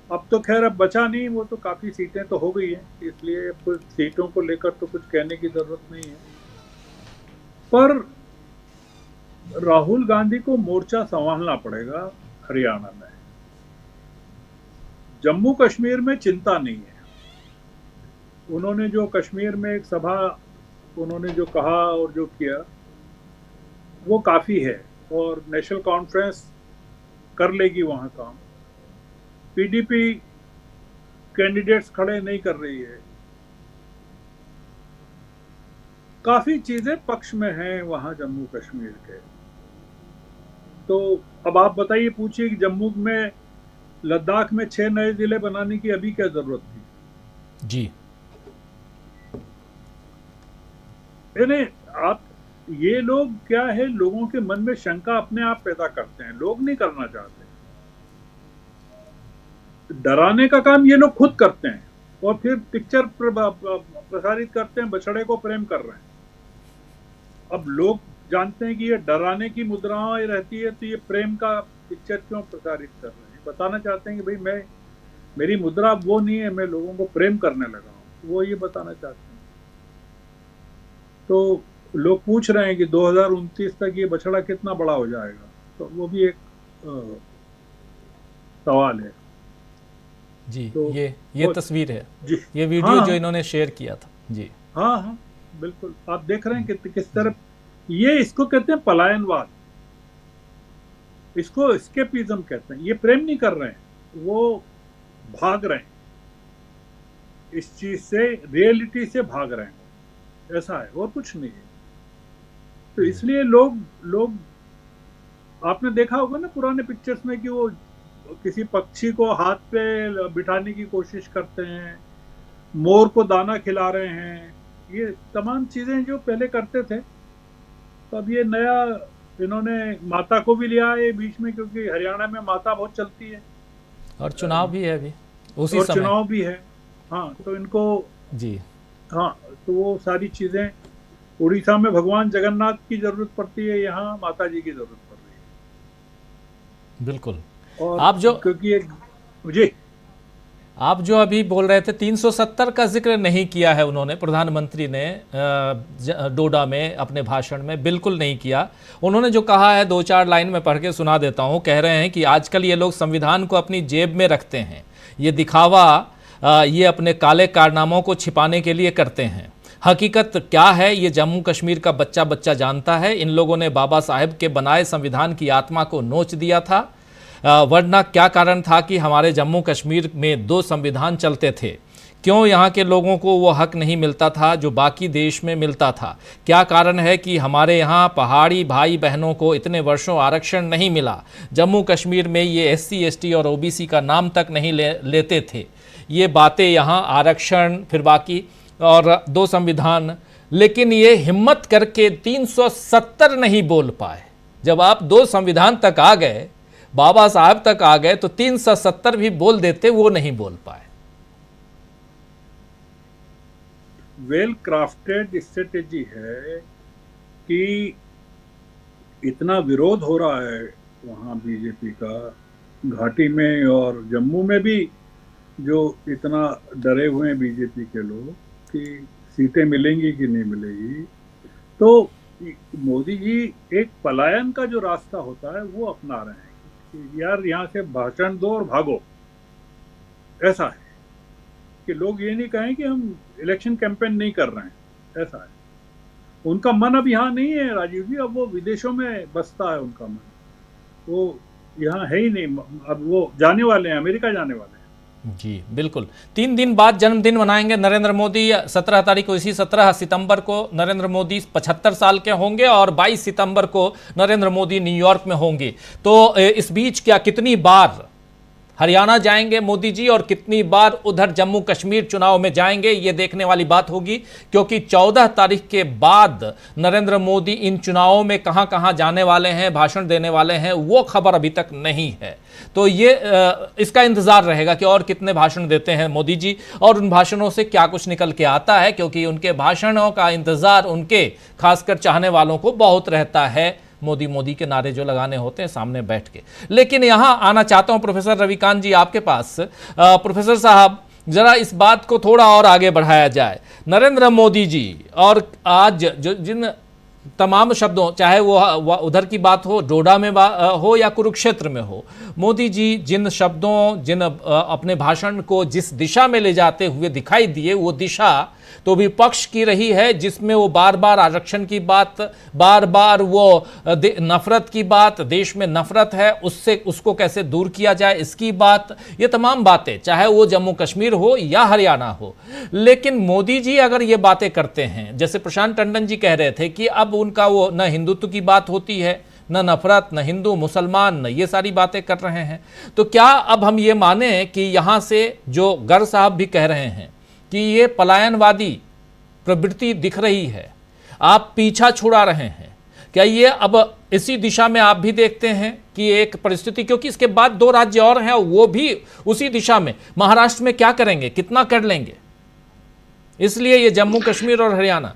अब तो खैर अब बचा नहीं, वो तो काफ़ी सीटें तो हो गई हैं, इसलिए कुछ सीटों को लेकर तो कुछ कहने की ज़रूरत नहीं है। पर राहुल गांधी को मोर्चा संभालना पड़ेगा हरियाणा में। जम्मू कश्मीर में चिंता नहीं है। उन्होंने जो कश्मीर में एक सभा उन्होंने जो कहा और जो किया वो काफ़ी है, और नेशनल कॉन्फ्रेंस कर लेगी वहाँ काम। पीडीपी कैंडिडेट्स खड़े नहीं कर रही है, काफ़ी चीज़ें पक्ष में हैं वहाँ जम्मू कश्मीर के। तो अब आप बताइए, पूछिए कि जम्मू में, लद्दाख में 6 नए ज़िले बनाने की अभी क्या ज़रूरत थी? जी यानी आप, ये लोग क्या है, लोगों के मन में शंका अपने आप पैदा करते हैं, लोग नहीं करना चाहते। डराने का काम ये लोग खुद करते हैं और फिर पिक्चर प्रसारित करते हैं, बछड़े को प्रेम कर रहे हैं। अब लोग जानते हैं कि ये डराने की मुद्राएं रहती है, तो ये प्रेम का पिक्चर क्यों प्रसारित कर रहे हैं? बताना चाहते हैं कि भाई मेरी मुद्रा वो नहीं है, मैं लोगों को प्रेम करने लगा हूँ, वो ये बताना चाहते हैं। तो लोग पूछ रहे हैं कि 2029 तक ये बछड़ा कितना बड़ा हो जाएगा, तो वो भी एक सवाल है। जी तो ये तस्वीर है जी, ये वीडियो हाँ, जो इन्होंने शेयर किया था। जी हाँ बिल्कुल, आप देख रहे हैं कि किस तरह ये, इसको कहते हैं पलायनवाद, इसको एस्केपिज्म कहते हैं। ये प्रेम नहीं कर रहे हैं, वो भाग रहे हैं, इस चीज से, रियलिटी से भाग रहे हैं, ऐसा है और कुछ नहीं है। तो इसलिए लोग आपने देखा होगा ना पुराने पिक्चर्स में कि वो किसी पक्षी को हाथ पे बिठाने की कोशिश करते हैं, मोर को दाना खिला रहे हैं, ये तमाम चीजें जो पहले करते थे। तो अब ये नया, इन्होंने माता को भी लिया है बीच में, क्योंकि हरियाणा में माता बहुत चलती है और चुनाव भी है अभी उसी और समय। चुनाव भी है। हाँ, तो इनको, जी हाँ, तो वो सारी चीजें, उड़ीसा में भगवान जगन्नाथ की जरूरत पड़ती है, यहाँ माता जी की जरूरत पड़ रही है। बिल्कुल। और आप जो, क्योंकि एक, जी, आप जो अभी बोल रहे थे 370 का जिक्र नहीं किया है उन्होंने, प्रधानमंत्री ने डोडा में अपने भाषण में बिल्कुल नहीं किया। उन्होंने जो कहा है 2-4 लाइन में पढ़ के सुना देता हूँ। कह रहे हैं कि आजकल ये लोग संविधान को अपनी जेब में रखते हैं, ये दिखावा ये अपने काले कारनामों को छिपाने के लिए करते हैं। हकीकत क्या है ये जम्मू कश्मीर का बच्चा बच्चा जानता है। इन लोगों ने बाबा साहेब के बनाए संविधान की आत्मा को नोच दिया था, वरना क्या कारण था कि हमारे जम्मू कश्मीर में 2 संविधान चलते थे? क्यों यहाँ के लोगों को वो हक नहीं मिलता था जो बाकी देश में मिलता था? क्या कारण है कि हमारे यहाँ पहाड़ी भाई बहनों को इतने वर्षों आरक्षण नहीं मिला? जम्मू कश्मीर में ये SC ST और OBC का नाम तक नहीं लेते थे। ये बातें यहाँ आरक्षण, फिर बाकी और 2 संविधान, लेकिन ये हिम्मत करके 370 नहीं बोल पाए। जब आप 2 संविधान तक आ गए, बाबा साहब तक आ गए, तो 370 भी बोल देते, वो नहीं बोल पाए। वेल क्राफ्टेड स्ट्रेटेजी है कि इतना विरोध हो रहा है वहाँ बीजेपी का घाटी में और जम्मू में भी, जो इतना डरे हुए हैं बीजेपी के लोग कि सीटें मिलेंगी कि नहीं मिलेगी। तो मोदी जी एक पलायन का जो रास्ता होता है वो अपना रहे हैं कि यार यहाँ से भाषण दो और भागो। ऐसा है कि लोग ये नहीं कहें कि हम इलेक्शन कैंपेन नहीं कर रहे हैं, ऐसा है। उनका मन अब यहाँ नहीं है राजीव जी, अब वो विदेशों में बसता है उनका मन, वो यहाँ है ही नहीं। अब वो जाने वाले हैं, अमेरिका जाने वाले हैं। जी बिल्कुल। 3 दिन बाद जन्मदिन मनाएंगे नरेंद्र मोदी। 17 तारीख को, इसी 17 सितंबर को नरेंद्र मोदी 75 साल के होंगे और 22 सितंबर को नरेंद्र मोदी न्यूयॉर्क में होंगे। तो इस बीच क्या कितनी बार हरियाणा जाएंगे मोदी जी और कितनी बार उधर जम्मू कश्मीर चुनाव में जाएंगे, ये देखने वाली बात होगी, क्योंकि 14 तारीख के बाद नरेंद्र मोदी इन चुनावों में कहां कहां जाने वाले हैं, भाषण देने वाले हैं, वो खबर अभी तक नहीं है। तो ये इसका इंतजार रहेगा कि और कितने भाषण देते हैं मोदी जी और उन भाषणों से क्या कुछ निकल के आता है, क्योंकि उनके भाषणों का इंतजार उनके खासकर चाहने वालों को बहुत रहता है। मोदी मोदी के नारे जो लगाने होते हैं सामने बैठ के। लेकिन यहां आना चाहता हूं प्रोफेसर रविकांत जी आपके पास। प्रोफेसर साहब, जरा इस बात को थोड़ा और आगे बढ़ाया जाए। नरेंद्र मोदी जी और आज जो जिन तमाम शब्दों, चाहे वो उधर की बात हो, डोडा में हो या कुरुक्षेत्र में हो, मोदी जी जिन शब्दों, जिन अपने भाषण को जिस दिशा में ले जाते हुए दिखाई दिए, वो दिशा तो विपक्ष की रही है, जिसमें वो बार बार आरक्षण की बात, बार बार वो नफरत की बात, देश में नफरत है उससे उसको कैसे दूर किया जाए इसकी बात, ये तमाम बातें, चाहे वो जम्मू कश्मीर हो या हरियाणा हो। लेकिन मोदी जी अगर ये बातें करते हैं, जैसे प्रशांत टंडन जी कह रहे थे कि अब उनका वो न हिंदुत्व की बात होती है, न नफरत, न हिंदू मुसलमान, न ये सारी बातें कर रहे हैं, तो क्या अब हम ये माने कि यहाँ से जो गर साहब भी कह रहे हैं कि ये पलायनवादी प्रवृत्ति दिख रही है, आप पीछा छुड़ा रहे हैं, क्या ये अब इसी दिशा में आप भी देखते हैं कि एक परिस्थिति, क्योंकि इसके बाद 2 राज्य और हैं वो भी उसी दिशा में, महाराष्ट्र में क्या करेंगे, कितना कर लेंगे, इसलिए ये जम्मू कश्मीर और हरियाणा।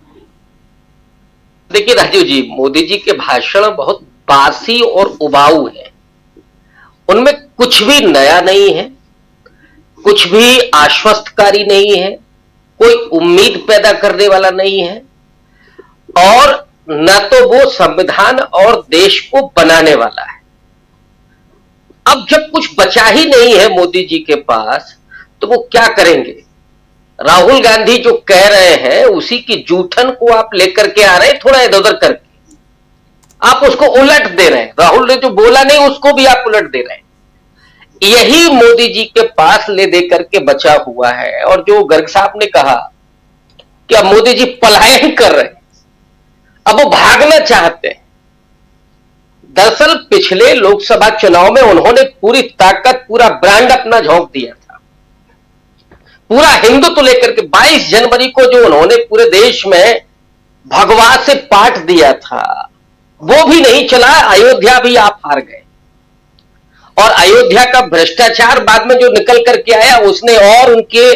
देखिए राजीव जी, मोदी जी के भाषण बहुत बासी और उबाऊ है, उनमें कुछ भी नया नहीं है, कुछ भी आश्वस्तकारी नहीं है, कोई उम्मीद पैदा करने वाला नहीं है, और न तो वो संविधान और देश को बनाने वाला है। अब जब कुछ बचा ही नहीं है मोदी जी के पास, तो वो क्या करेंगे? राहुल गांधी जो कह रहे हैं उसी की जूठन को आप लेकर के आ रहे हैं, थोड़ा इधर उधर करके आप उसको उलट दे रहे हैं। राहुल ने जो बोला नहीं उसको भी आप उलट दे रहे हैं। यही मोदी जी के पास ले दे करके बचा हुआ है। और जो गर्ग साहब ने कहा कि अब मोदी जी पलायन कर रहे हैं, अब वो भागना चाहते हैं। दरअसल पिछले लोकसभा चुनाव में उन्होंने पूरी ताकत, पूरा ब्रांड अपना झोंक दिया था, पूरा हिंदुत्व लेकर के 22 जनवरी को जो उन्होंने पूरे देश में भगवा से पाट दिया था, वो भी नहीं चला। अयोध्या भी आप हार गए, और अयोध्या का भ्रष्टाचार बाद में जो निकल करके आया उसने और उनके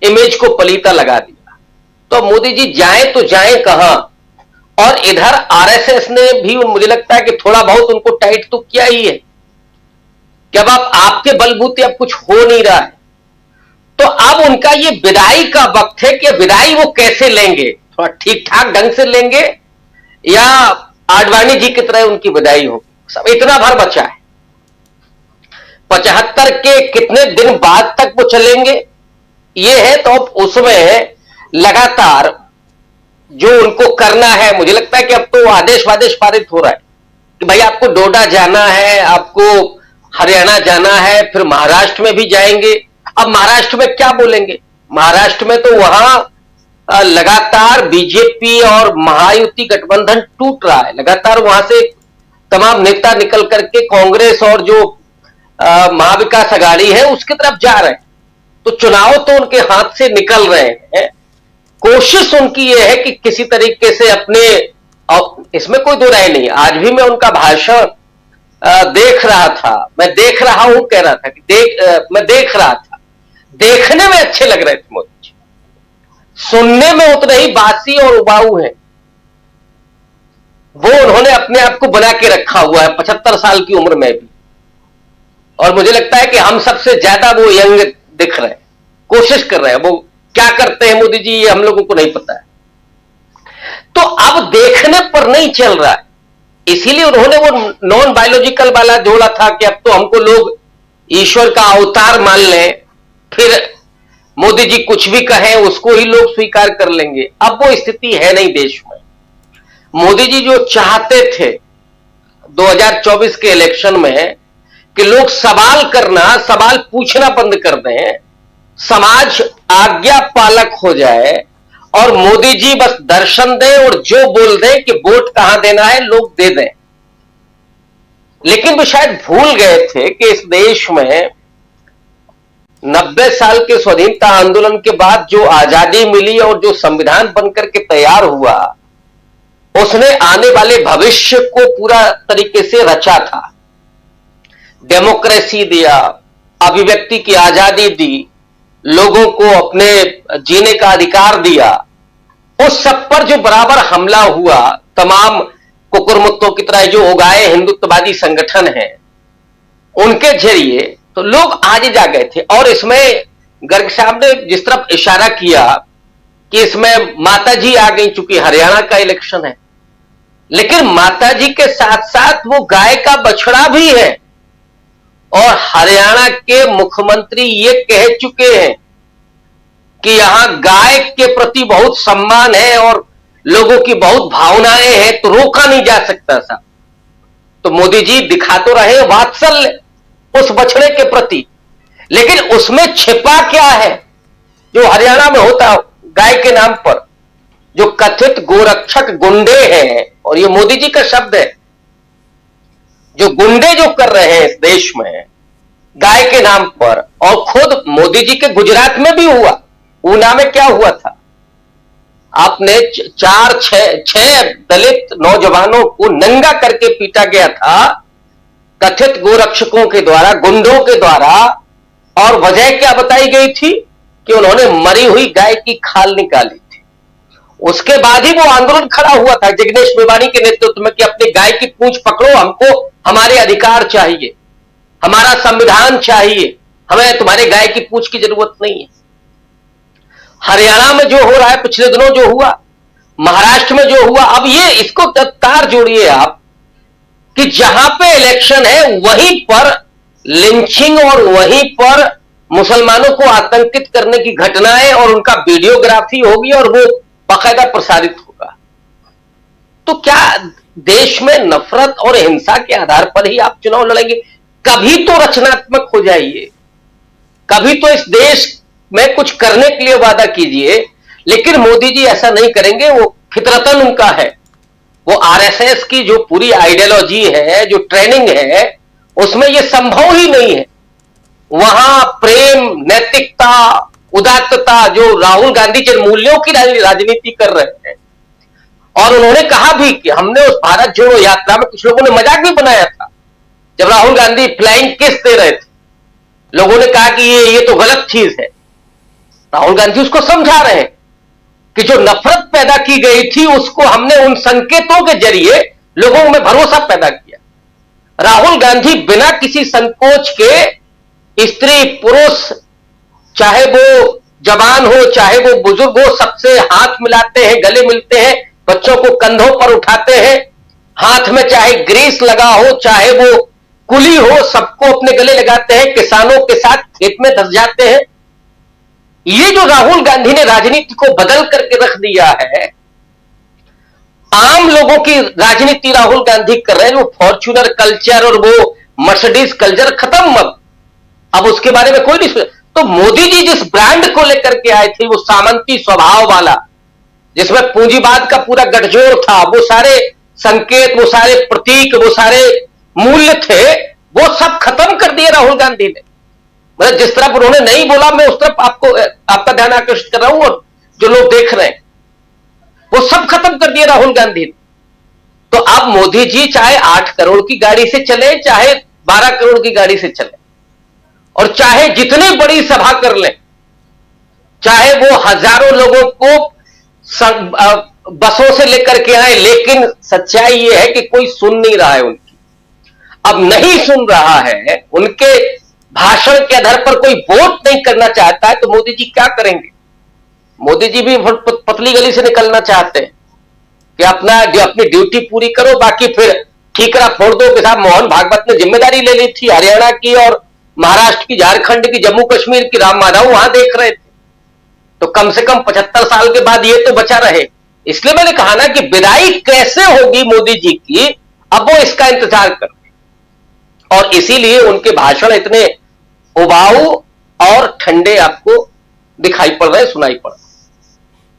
इमेज को पलीता लगा दिया। तो मोदी जी जाए तो जाए कहां? और इधर आरएसएस ने भी, मुझे लगता है कि थोड़ा बहुत उनको टाइट तो किया ही है कि अब आपके बलबूते अब कुछ हो नहीं रहा है। तो अब उनका ये विदाई का वक्त है कि विदाई वो कैसे लेंगे, थोड़ा ठीक ठाक ढंग से लेंगे या आडवाणी जी की तरह उनकी विदाई होगी। सब इतना भर बचा है। 75 के कितने दिन बाद तक वो चलेंगे ये है, तो अब उसमें लगातार जो उनको करना है, मुझे लगता है कि अब तो आदेश वादेश पारित हो रहा है कि भाई आपको डोडा जाना है, आपको हरियाणा जाना है, फिर महाराष्ट्र में भी जाएंगे। अब महाराष्ट्र में क्या बोलेंगे? महाराष्ट्र में तो वहां लगातार बीजेपी और महायुति गठबंधन टूट रहा है। लगातार वहां से तमाम नेता निकल करके कांग्रेस और जो महाविकास अघाड़ी है उसकी तरफ जा रहे हैं। तो चुनाव तो उनके हाथ से निकल रहे हैं। कोशिश उनकी यह है कि किसी तरीके से अपने, इसमें कोई दो राय नहीं। आज भी मैं उनका भाषण देख रहा था, मैं देख रहा हूं कह रहा था कि मैं देख रहा था। देखने में अच्छे लग रहे थे मोदी जी, सुनने में उतने ही बासी और उबाऊ हैं। वो उन्होंने अपने आप को बना के रखा हुआ है 75 साल की उम्र में भी, और मुझे लगता है कि हम सबसे ज्यादा वो यंग दिख रहे हैं, कोशिश कर रहे हैं। वो क्या करते हैं मोदी जी ये हम लोगों को नहीं पता है। तो अब देखने पर नहीं चल रहा है, इसीलिए उन्होंने वो नॉन बायोलॉजिकल वाला जोड़ा था कि अब तो हमको लोग ईश्वर का अवतार मान लें, फिर मोदी जी कुछ भी कहें उसको ही लोग स्वीकार कर लेंगे। अब वो स्थिति है नहीं देश में। मोदी जी जो चाहते थे 2024 के इलेक्शन में कि लोग सवाल करना, सवाल पूछना बंद कर दें, समाज आज्ञा पालक हो जाए और मोदी जी बस दर्शन दें और जो बोल दें कि वोट कहां देना है लोग दे दें। लेकिन वो शायद भूल गए थे कि इस देश में 90 साल के स्वाधीनता आंदोलन के बाद जो आजादी मिली और जो संविधान बनकर के तैयार हुआ, उसने आने वाले भविष्य को पूरा तरीके से रचा था। डेमोक्रेसी दिया, अभिव्यक्ति की आजादी दी, लोगों को अपने जीने का अधिकार दिया। उस सब पर जो बराबर हमला हुआ, तमाम कुकुरमुत्तों की तरह जो उगाए हिंदुत्ववादी संगठन हैं, उनके जरिए तो लोग आज जा गए थे। और इसमें गर्ग साहब ने जिस तरफ इशारा किया कि इसमें माताजी आ गई, चूंकि हरियाणा का इलेक्शन है, लेकिन माताजी के साथ साथ वो गाय का बछड़ा भी है। और हरियाणा के मुख्यमंत्री ये कह चुके हैं कि यहां गाय के प्रति बहुत सम्मान है और लोगों की बहुत भावनाएं हैं, तो रोका नहीं जा सकता साहब। तो मोदी जी दिखा तो रहे वात्सल्य उस बछड़े के प्रति, लेकिन उसमें छिपा क्या है जो हरियाणा में होता गाय के नाम पर? जो कथित गोरक्षक गुंडे हैं, और ये मोदी जी का शब्द है, जो गुंडे जो कर रहे हैं इस देश में गाय के नाम पर। और खुद मोदी जी के गुजरात में भी हुआ, ऊना में क्या हुआ था, आपने 4-6 दलित नौजवानों को नंगा करके पीटा गया था कथित गोरक्षकों के द्वारा, गुंडों के द्वारा। और वजह क्या बताई गई थी कि उन्होंने मरी हुई गाय की खाल निकाली थी। उसके बाद ही वो आंदोलन खड़ा हुआ था जिग्नेश मेवानी के नेतृत्व में कि अपनी गाय की पूंछ पकड़ो, हमको हमारे अधिकार चाहिए, हमारा संविधान चाहिए, हमें तुम्हारे गाय की पूंछ की जरूरत नहीं है। हरियाणा में जो हो रहा है, पिछले दिनों जो हुआ, महाराष्ट्र में जो हुआ, अब ये इसको तार जोड़िए आप कि जहां पे इलेक्शन है वहीं पर लिंचिंग और वहीं पर मुसलमानों को आतंकित करने की घटनाएं और उनका वीडियोग्राफी होगी और वो बाकायदा प्रसारित होगा। तो क्या देश में नफरत और हिंसा के आधार पर ही आप चुनाव लड़ेंगे? कभी तो रचनात्मक हो जाइए, कभी तो इस देश में कुछ करने के लिए वादा कीजिए। लेकिन मोदी जी ऐसा नहीं करेंगे, वो फितरतन उनका है। वो आरएसएस की जो पूरी आइडियोलॉजी है, जो ट्रेनिंग है, उसमें ये संभव ही नहीं है। वहां प्रेम, नैतिकता, उदात्तता, जो राहुल गांधी जिन मूल्यों की राजनीति कर रहे हैं। और उन्होंने कहा भी कि हमने उस भारत जोड़ो यात्रा में कुछ लोगों ने मजाक भी बनाया था जब राहुल गांधी फ्लाइंग किस दे रहे थे। लोगों ने कहा कि ये तो गलत चीज है। राहुल गांधी उसको समझा रहे हैं कि जो नफरत पैदा की गई थी उसको हमने उन संकेतों के जरिए लोगों में भरोसा पैदा किया। राहुल गांधी बिना किसी संकोच के स्त्री पुरुष, चाहे वो जवान हो चाहे वो बुजुर्ग हो, सबसे हाथ मिलाते हैं, गले मिलते हैं, बच्चों को कंधों पर उठाते हैं, हाथ में चाहे ग्रीस लगा हो चाहे वो कुली हो, सबको अपने गले लगाते हैं, किसानों के साथ खेत में धस जाते हैं। ये जो राहुल गांधी ने राजनीति को बदल करके रख दिया है, आम लोगों की राजनीति राहुल गांधी कर रहे हैं। वो फॉर्च्यूनर कल्चर और वो मर्सिडीज कल्चर खत्म। अब उसके बारे में कोई नहीं सोचा। तो मोदी जी जिस ब्रांड को लेकर के आए थे, वो सामंती स्वभाव वाला, जिसमें पूंजीवाद का पूरा गठजोड़ था, वो सारे संकेत, वो सारे प्रतीक, वो सारे मूल्य थे, वो सब खत्म कर दिए राहुल गांधी ने। मतलब जिस तरफ उन्होंने नहीं बोला, मैं उस तरफ आपका ध्यान आकर्षित कर रहा हूं, और जो लोग देख रहे हैं वो सब खत्म कर दिए राहुल गांधी ने। तो अब मोदी जी चाहे 8 करोड़ की गाड़ी से चले, चाहे 12 करोड़ की गाड़ी से चले, और चाहे जितनी बड़ी सभा कर ले, चाहे वो हजारों लोगों को बसों से लेकर के आए, लेकिन सच्चाई ये है कि कोई सुन नहीं रहा है उनकी। अब नहीं सुन रहा है, उनके भाषण के आधार पर कोई वोट नहीं करना चाहता है, तो मोदी जी क्या करेंगे? मोदी जी भी पतली गली से निकलना चाहते हैं कि अपनी ड्यूटी पूरी करो, बाकी फिर ठीकरा फोड़ दो के साथ। मोहन भागवत ने जिम्मेदारी ले ली थी हरियाणा की और महाराष्ट्र की, झारखंड की, जम्मू कश्मीर की, राम माधव वहां देख रहे थे। तो कम से कम 75 साल के बाद ये तो बचा रहे। इसलिए मैंने कहा ना कि विदाई कैसे होगी मोदी जी की, अब वो इसका इंतजार कर रहे, और इसीलिए उनके भाषण इतने उबाऊ और ठंडे आपको दिखाई पड़ रहे, सुनाई पड़ रहे।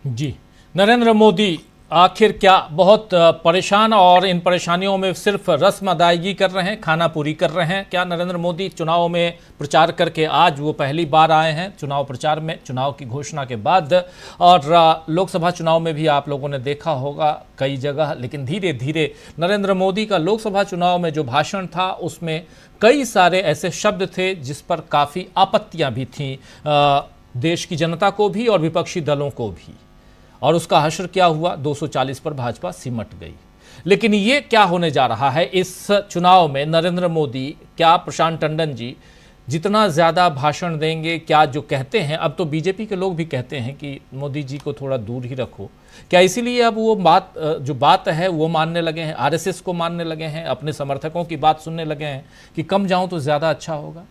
जी, नरेंद्र मोदी आखिर क्या बहुत परेशान और इन परेशानियों में सिर्फ रस्म अदायगी कर रहे हैं, खाना पूरी कर रहे हैं क्या नरेंद्र मोदी? चुनाव में प्रचार करके आज वो पहली बार आए हैं चुनाव प्रचार में, चुनाव की घोषणा के बाद, और लोकसभा चुनाव में भी आप लोगों ने देखा होगा कई जगह। लेकिन धीरे धीरे नरेंद्र मोदी का लोकसभा चुनाव में जो भाषण था उसमें कई सारे ऐसे शब्द थे जिस पर काफ़ी आपत्तियाँ भी थीं, देश की जनता को भी और विपक्षी दलों को भी, और उसका हश्र क्या हुआ? 240 पर भाजपा सिमट गई। लेकिन ये क्या होने जा रहा है इस चुनाव में? नरेंद्र मोदी क्या प्रशांत टंडन जी जितना ज़्यादा भाषण देंगे, क्या जो कहते हैं, अब तो बीजेपी के लोग भी कहते हैं कि मोदी जी को थोड़ा दूर ही रखो, क्या इसीलिए अब वो बात है वो मानने लगे हैं, आरएसएस को मानने लगे हैं, अपने समर्थकों की बात सुनने लगे हैं कि कम जाऊं तो ज़्यादा अच्छा होगा?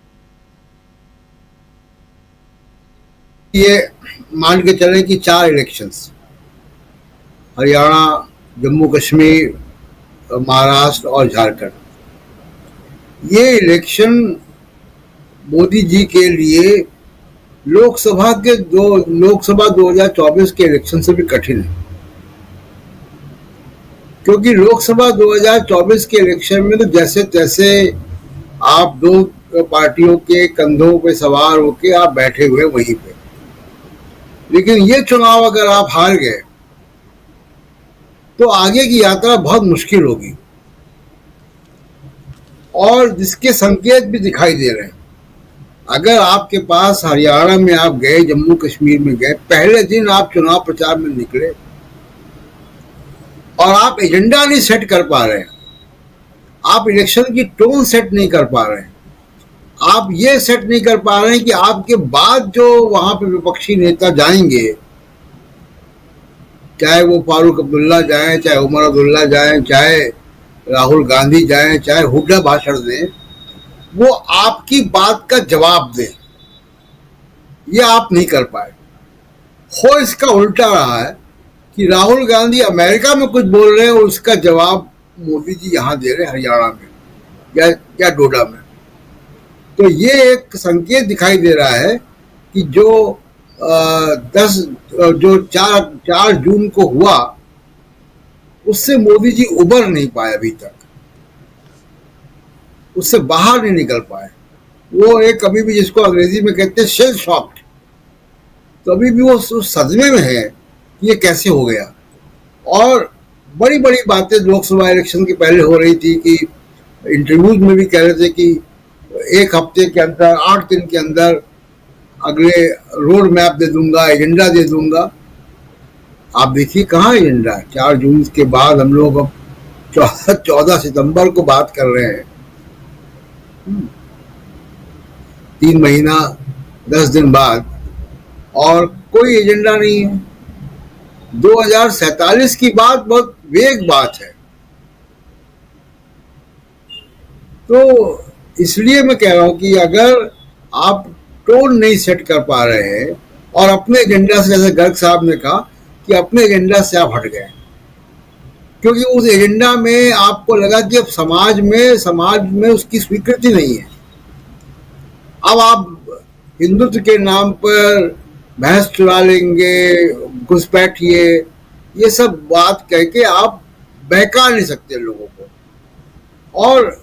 ये मान के चले कि 4 इलेक्शंस, हरियाणा, जम्मू कश्मीर, महाराष्ट्र और झारखंड, ये इलेक्शन मोदी जी के लिए लोकसभा 2024 के इलेक्शन से भी कठिन है, क्योंकि लोकसभा 2024 के इलेक्शन में तो जैसे तैसे आप 2 पार्टियों के कंधों पे सवार होके आप बैठे हुए वहीं पे। लेकिन ये चुनाव अगर आप हार गए तो आगे की यात्रा बहुत मुश्किल होगी, और जिसके संकेत भी दिखाई दे रहे हैं। अगर आपके पास हरियाणा में आप गए, जम्मू कश्मीर में गए, पहले दिन आप चुनाव प्रचार में निकले और आप एजेंडा नहीं सेट कर पा रहे हैं, आप इलेक्शन की टोन सेट नहीं कर पा रहे हैं, आप ये सेट नहीं कर पा रहे हैं कि आपके बाद जो वहां पे विपक्षी नेता जाएंगे, चाहे वो फारूक अब्दुल्ला जाएं, चाहे उमर अब्दुल्ला जाएं, चाहे राहुल गांधी जाएं, चाहे हुड्डा भाषण दें, वो आपकी बात का जवाब दें, ये आप नहीं कर पाए। हो इसका उल्टा रहा है कि राहुल गांधी अमेरिका में कुछ बोल रहे हैं और उसका जवाब मोदी जी यहाँ दे रहे हैं हरियाणा में या डोडा में। तो ये एक संकेत दिखाई दे रहा है कि जो 4 जून को हुआ उससे मोदी जी उबर नहीं पाए, अभी तक उससे बाहर नहीं निकल पाए। वो एक अभी भी, जिसको अंग्रेजी में कहते हैं शेल शॉक्ड, तो अभी भी वो उस सदमे में है कि ये कैसे हो गया। और बड़ी बड़ी बातें लोकसभा इलेक्शन के पहले हो रही थी कि इंटरव्यूज में भी कह रहे थे कि 1 हफ्ते के अंदर, 8 दिन के अंदर अगले रोड मैप दे दूंगा, एजेंडा दे दूंगा। आप देखिए कहाँ एजेंडा? 4 जून के बाद हम लोग अब 14 सितंबर को बात कर रहे हैं, 3 महीना 10 दिन बाद, और कोई एजेंडा नहीं है। 2047 की बात बहुत वेग बात है। तो इसलिए मैं कह रहा हूं कि अगर आप टोन नहीं सेट कर पा रहे हैं और अपने एजेंडा से, जैसे गर्ग साहब ने कहा कि अपने एजेंडा से आप हट गए, क्योंकि उस एजेंडा में आपको लगा कि अब समाज में उसकी स्वीकृति नहीं है। अब आप हिंदुत्व के नाम पर भैंस चुरा लेंगे, घुसपैठिए, ये सब बात कह के आप बहका नहीं सकते लोगों को। और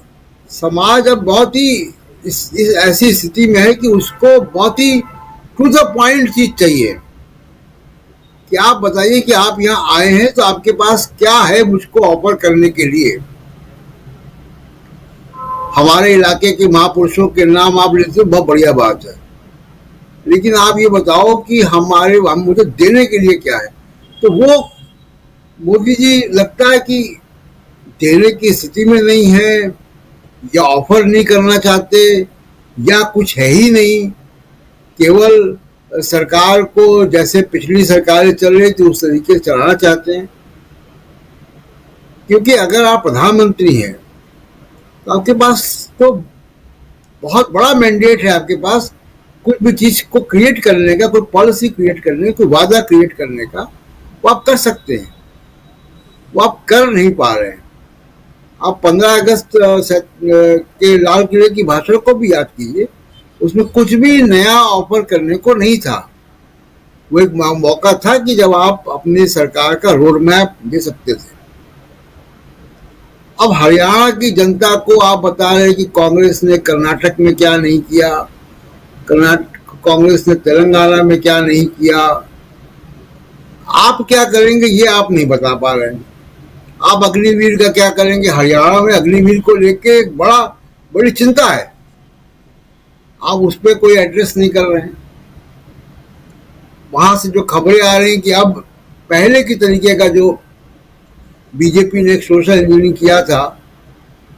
समाज अब बहुत ही इस ऐसी स्थिति में है कि उसको बहुत ही टू द पॉइंट चीज चाहिए कि आप बताइए कि आप यहाँ आए हैं तो आपके पास क्या है मुझको ऑफर करने के लिए। हमारे इलाके के महापुरुषों के नाम आप लेते हो, बहुत बढ़िया बात है, लेकिन आप ये बताओ कि हम मुझे देने के लिए क्या है। तो वो मोदी जी लगता है कि देने की स्थिति में नहीं है, या ऑफर नहीं करना चाहते, या कुछ है ही नहीं, केवल सरकार को जैसे पिछली सरकारें चल रही थी उस तरीके से चलाना चाहते हैं। क्योंकि अगर आप प्रधानमंत्री हैं तो आपके पास तो बहुत बड़ा मैंडेट है, आपके पास कुछ भी चीज को क्रिएट करने का, कोई पॉलिसी क्रिएट करने का, कोई वादा क्रिएट करने का, वो आप कर सकते हैं, वो आप कर नहीं पा रहे हैं। आप 15 अगस्त के लाल किले की भाषण को भी याद कीजिए, उसमें कुछ भी नया ऑफर करने को नहीं था। वो एक मौका था कि जब आप अपनी सरकार का रोड मैप दे सकते थे। अब हरियाणा की जनता को आप बता रहे हैं कि कांग्रेस ने कर्नाटक में क्या नहीं किया, कांग्रेस ने तेलंगाना में क्या नहीं किया, आप क्या करेंगे ये आप नहीं बता पा रहे हैं। आप अग्निवीर का क्या करेंगे? हरियाणा में अग्निवीर को लेके एक बड़ी चिंता है, आप उस पर कोई एड्रेस नहीं कर रहे हैं। वहां से जो खबरें आ रही हैं कि अब पहले की तरीके का जो बीजेपी ने एक सोशल इंजीनियरिंग किया था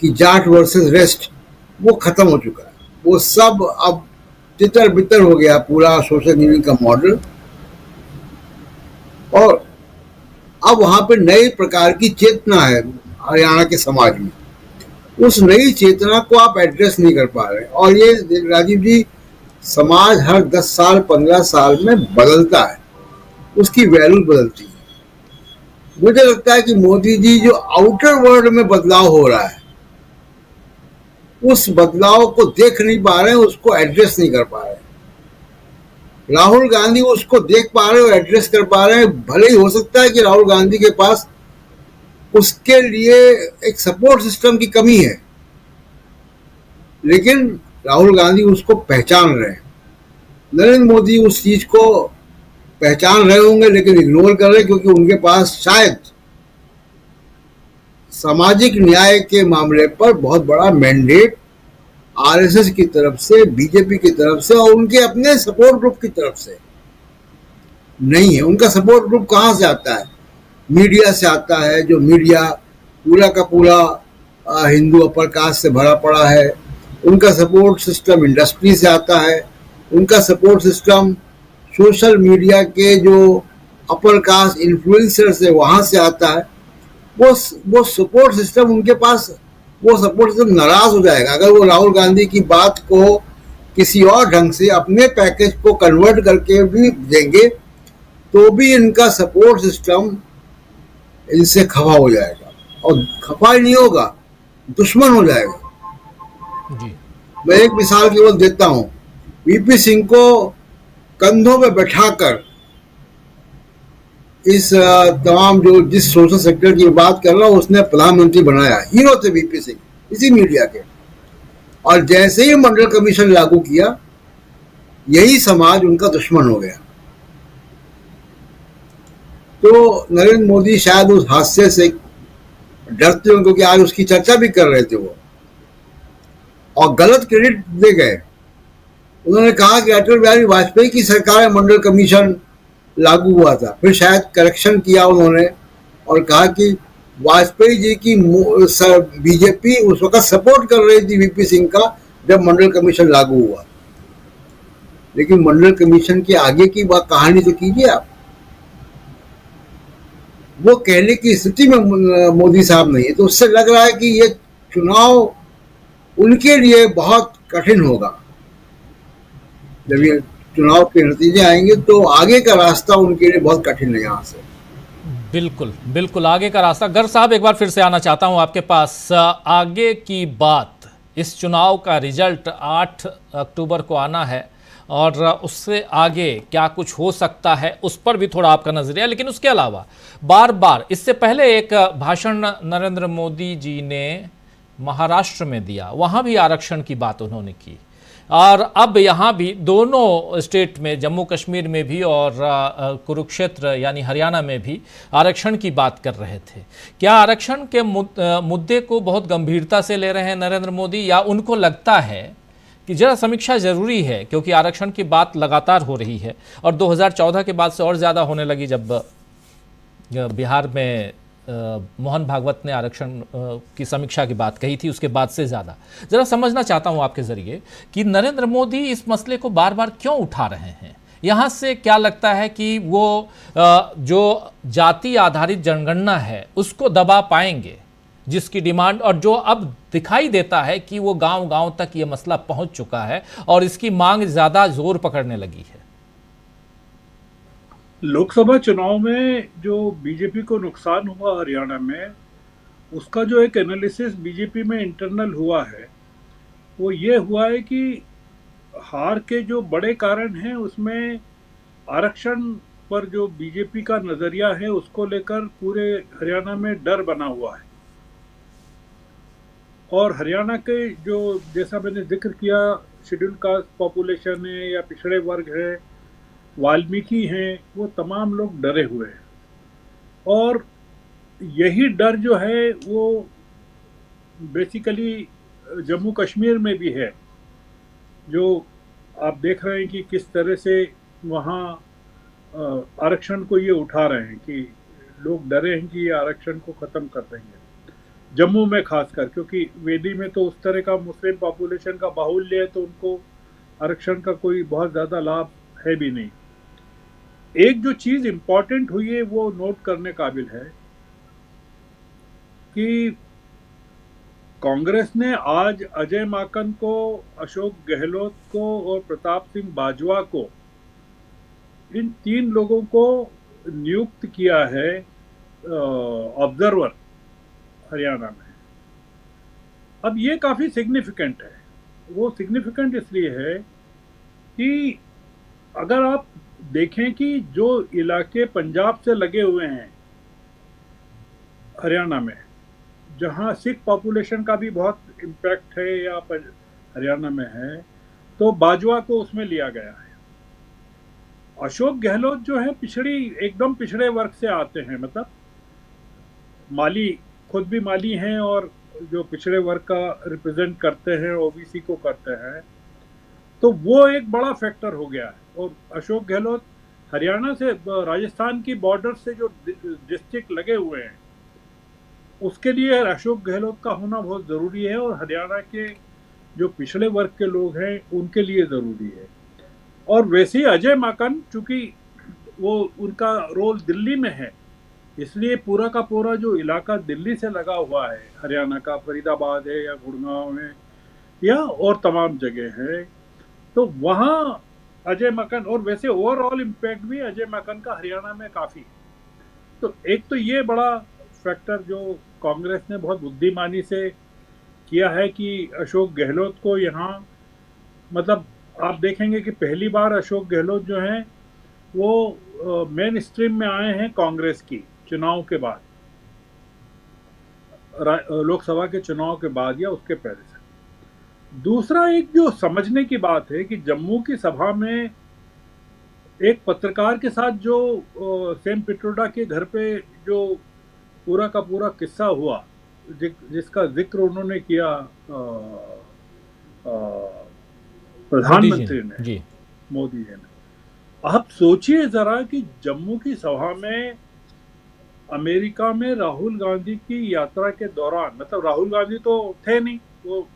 कि जाट वर्सेस वेस्ट, वो खत्म हो चुका है। वो सब अब तितर बितर हो गया पूरा सोशल इंजीनियरिंग का मॉडल, और अब वहां पे नई प्रकार की चेतना है हरियाणा के समाज में। उस नई चेतना को आप एड्रेस नहीं कर पा रहे। और ये राजीव जी, समाज हर 10 साल 15 साल में बदलता है, उसकी वैल्यू बदलती है। मुझे लगता है कि मोदी जी जो आउटर वर्ल्ड में बदलाव हो रहा है, उस बदलाव को देख नहीं पा रहे हैं, उसको एड्रेस नहीं कर पा रहे हैं। राहुल गांधी उसको देख पा रहे हैं और एड्रेस कर पा रहे हैं। भले ही हो सकता है कि राहुल गांधी के पास उसके लिए एक सपोर्ट सिस्टम की कमी है, लेकिन राहुल गांधी उसको पहचान रहे हैं। नरेंद्र मोदी उस चीज को पहचान रहे होंगे लेकिन इग्नोर कर रहे हैं, क्योंकि उनके पास शायद सामाजिक न्याय के मामले पर बहुत बड़ा मैंडेट आरएसएस की तरफ से, बीजेपी की तरफ से और उनके अपने सपोर्ट ग्रुप की तरफ से नहीं है। उनका सपोर्ट ग्रुप कहाँ से आता है? मीडिया से आता है, जो मीडिया पूरा का पूरा हिंदू अपर कास्ट से भरा पड़ा है। उनका सपोर्ट सिस्टम इंडस्ट्री से आता है, उनका सपोर्ट सिस्टम सोशल मीडिया के जो अपर कास्ट इन्फ्लुएंसर्स है वहां से आता है। वो सपोर्ट सिस्टम उनके पास, वो सपोर्ट सिस्टम नाराज हो जाएगा अगर वो राहुल गांधी की बात को किसी और ढंग से अपने पैकेज को कन्वर्ट करके भी देंगे, तो भी इनका सपोर्ट सिस्टम इनसे खफा हो जाएगा। और खफा ही नहीं होगा, दुश्मन हो जाएगा जी। मैं एक मिसाल केवल देता हूं, वीपी सिंह को कंधों पे बैठाकर इस तमाम जो जिस सोशल सेक्टर की बात कर रहा हूं उसने प्रधानमंत्री बनाया। हीरो थे वीपी सिंह इसी मीडिया के, और जैसे ही मंडल कमीशन लागू किया यही समाज उनका दुश्मन हो गया। तो नरेंद्र मोदी शायद उस हादसे से डरते हो, क्योंकि आज उसकी चर्चा भी कर रहे थे वो, और गलत क्रेडिट दे गए। उन्होंने कहा कि अटल बिहारी वाजपेयी की सरकार में मंडल कमीशन लागू हुआ था, फिर शायद करेक्शन किया उन्होंने और कहा कि वाजपेयी जी की बीजेपी उस वक्त सपोर्ट कर रही थी वीपी सिंह का जब मंडल कमीशन लागू हुआ। लेकिन मंडल कमीशन के आगे की बात कहानी तो कीजिए आप। वो कहने की स्थिति में मोदी साहब नहीं है, तो उससे लग रहा है कि ये चुनाव उनके लिए बहुत कठिन होगा। जब ये चुनाव के नतीजे आएंगे तो आगे का रास्ता उनके लिए बहुत कठिन है यहाँ से। बिल्कुल बिल्कुल, आगे का रास्ता। गर्ग साहब, एक बार फिर से आना चाहता हूँ आपके पास। आगे की बात, इस चुनाव का रिजल्ट 8 अक्टूबर को आना है और उससे आगे क्या कुछ हो सकता है उस पर भी थोड़ा आपका नजरिया। लेकिन उसके अलावा बार बार इससे पहले एक भाषण नरेंद्र मोदी जी ने महाराष्ट्र में दिया, वहां भी आरक्षण की बात उन्होंने की, और अब यहाँ भी दोनों स्टेट में, जम्मू कश्मीर में भी और कुरुक्षेत्र यानी हरियाणा में भी आरक्षण की बात कर रहे थे। क्या आरक्षण के मुद्दे को बहुत गंभीरता से ले रहे हैं नरेंद्र मोदी, या उनको लगता है कि जरा समीक्षा जरूरी है, क्योंकि आरक्षण की बात लगातार हो रही है और 2014 के बाद से और ज़्यादा होने लगी, जब बिहार में मोहन भागवत ने आरक्षण की समीक्षा की बात कही थी, उसके बाद से ज़्यादा। ज़रा समझना चाहता हूं आपके ज़रिए कि नरेंद्र मोदी इस मसले को बार बार क्यों उठा रहे हैं। यहाँ से क्या लगता है कि वो जो जाति आधारित जनगणना है उसको दबा पाएंगे, जिसकी डिमांड, और जो अब दिखाई देता है कि वो गांव-गांव तक ये मसला पहुंच चुका है और इसकी मांग ज़्यादा जोर पकड़ने लगी है। लोकसभा चुनाव में जो बीजेपी को नुकसान हुआ हरियाणा में, उसका जो एक एनालिसिस बीजेपी में इंटरनल हुआ है वो ये हुआ है कि हार के जो बड़े कारण हैं उसमें आरक्षण पर जो बीजेपी का नजरिया है उसको लेकर पूरे हरियाणा में डर बना हुआ है। और हरियाणा के जो, जैसा मैंने जिक्र किया, शेड्यूल कास्ट पॉपुलेशन है या पिछड़े वर्ग है, वाल्मीकि हैं, वो तमाम लोग डरे हुए हैं। और यही डर जो है वो बेसिकली जम्मू कश्मीर में भी है, जो आप देख रहे हैं कि किस तरह से वहाँ आरक्षण को ये उठा रहे हैं कि लोग डरे हैं कि ये आरक्षण को ख़त्म कर देंगे, जम्मू में खासकर, क्योंकि वेदी में तो उस तरह का मुस्लिम पॉपुलेशन का बाहुल्य है, तो उनको आरक्षण का कोई बहुत ज़्यादा लाभ है भी नहीं। एक जो चीज़ इम्पॉर्टेंट हुई है वो नोट करने काबिल है कि कांग्रेस ने आज अजय माकन को, अशोक गहलोत को और प्रताप सिंह बाजवा को, इन 3 लोगों को नियुक्त किया है ऑब्जर्वर हरियाणा में। अब ये काफ़ी सिग्निफिकेंट है। वो सिग्निफिकेंट इसलिए है कि अगर आप देखें कि जो इलाके पंजाब से लगे हुए हैं हरियाणा में, जहां सिख पॉपुलेशन का भी बहुत इम्पैक्ट है या हरियाणा में है, तो बाजवा को उसमें लिया गया है। अशोक गहलोत जो है एकदम पिछड़े वर्ग से आते हैं, मतलब माली, खुद भी माली हैं और जो पिछड़े वर्ग का रिप्रेजेंट करते हैं, ओबीसी को करते हैं, तो वो एक बड़ा फैक्टर हो गया है। और अशोक गहलोत हरियाणा से, राजस्थान की बॉर्डर से जो डिस्ट्रिक्ट लगे हुए हैं, उसके लिए अशोक गहलोत का होना बहुत ज़रूरी है, और हरियाणा के जो पिछड़े वर्ग के लोग हैं उनके लिए ज़रूरी है। और वैसे ही अजय माकन, चूँकि वो उनका रोल दिल्ली में है, इसलिए पूरा का पूरा जो इलाका दिल्ली से लगा हुआ है, हरियाणा का फरीदाबाद है या गुड़गांव है या और तमाम जगह है, तो वहाँ अजय माकन, और वैसे ओवरऑल इम्पैक्ट भी अजय माकन का हरियाणा में काफ़ी है। तो एक तो ये बड़ा फैक्टर जो कांग्रेस ने बहुत बुद्धिमानी से किया है कि अशोक गहलोत को यहाँ, मतलब आप देखेंगे कि पहली बार अशोक गहलोत जो हैं वो मेन स्ट्रीम में आए हैं कांग्रेस की चुनाव के बाद, लोकसभा के चुनाव के बाद या उसके पहले से। दूसरा एक जो समझने की बात है कि जम्मू की सभा में एक पत्रकार के साथ जो सेम पिट्रोडा के घर पे जो पूरा का पूरा किस्सा हुआ, जिसका जिक्र उन्होंने किया प्रधानमंत्री ने, जी मोदी जी ने। आप सोचिए जरा कि जम्मू की सभा में अमेरिका में राहुल गांधी की यात्रा के दौरान, मतलब राहुल गांधी तो थे नहीं, वो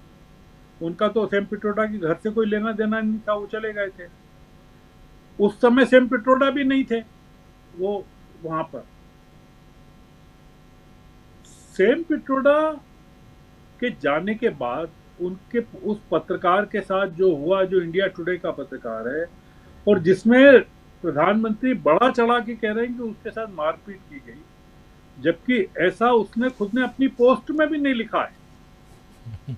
उनका तो सेम पिट्रोडा के घर से कोई लेना देना नहीं था, वो चले गए थे। उस समय सेम पिट्रोडा भी नहीं थे वो वहां पर। सेम पिट्रोडा के जाने के बाद उनके उस पत्रकार के साथ जो हुआ, जो इंडिया टुडे का पत्रकार है, और जिसमें प्रधानमंत्री बड़ा चढ़ा के कह रहे हैं कि उसके साथ मारपीट की गई, जबकि ऐसा उसने खुद ने अपनी पोस्ट में भी नहीं लिखा है।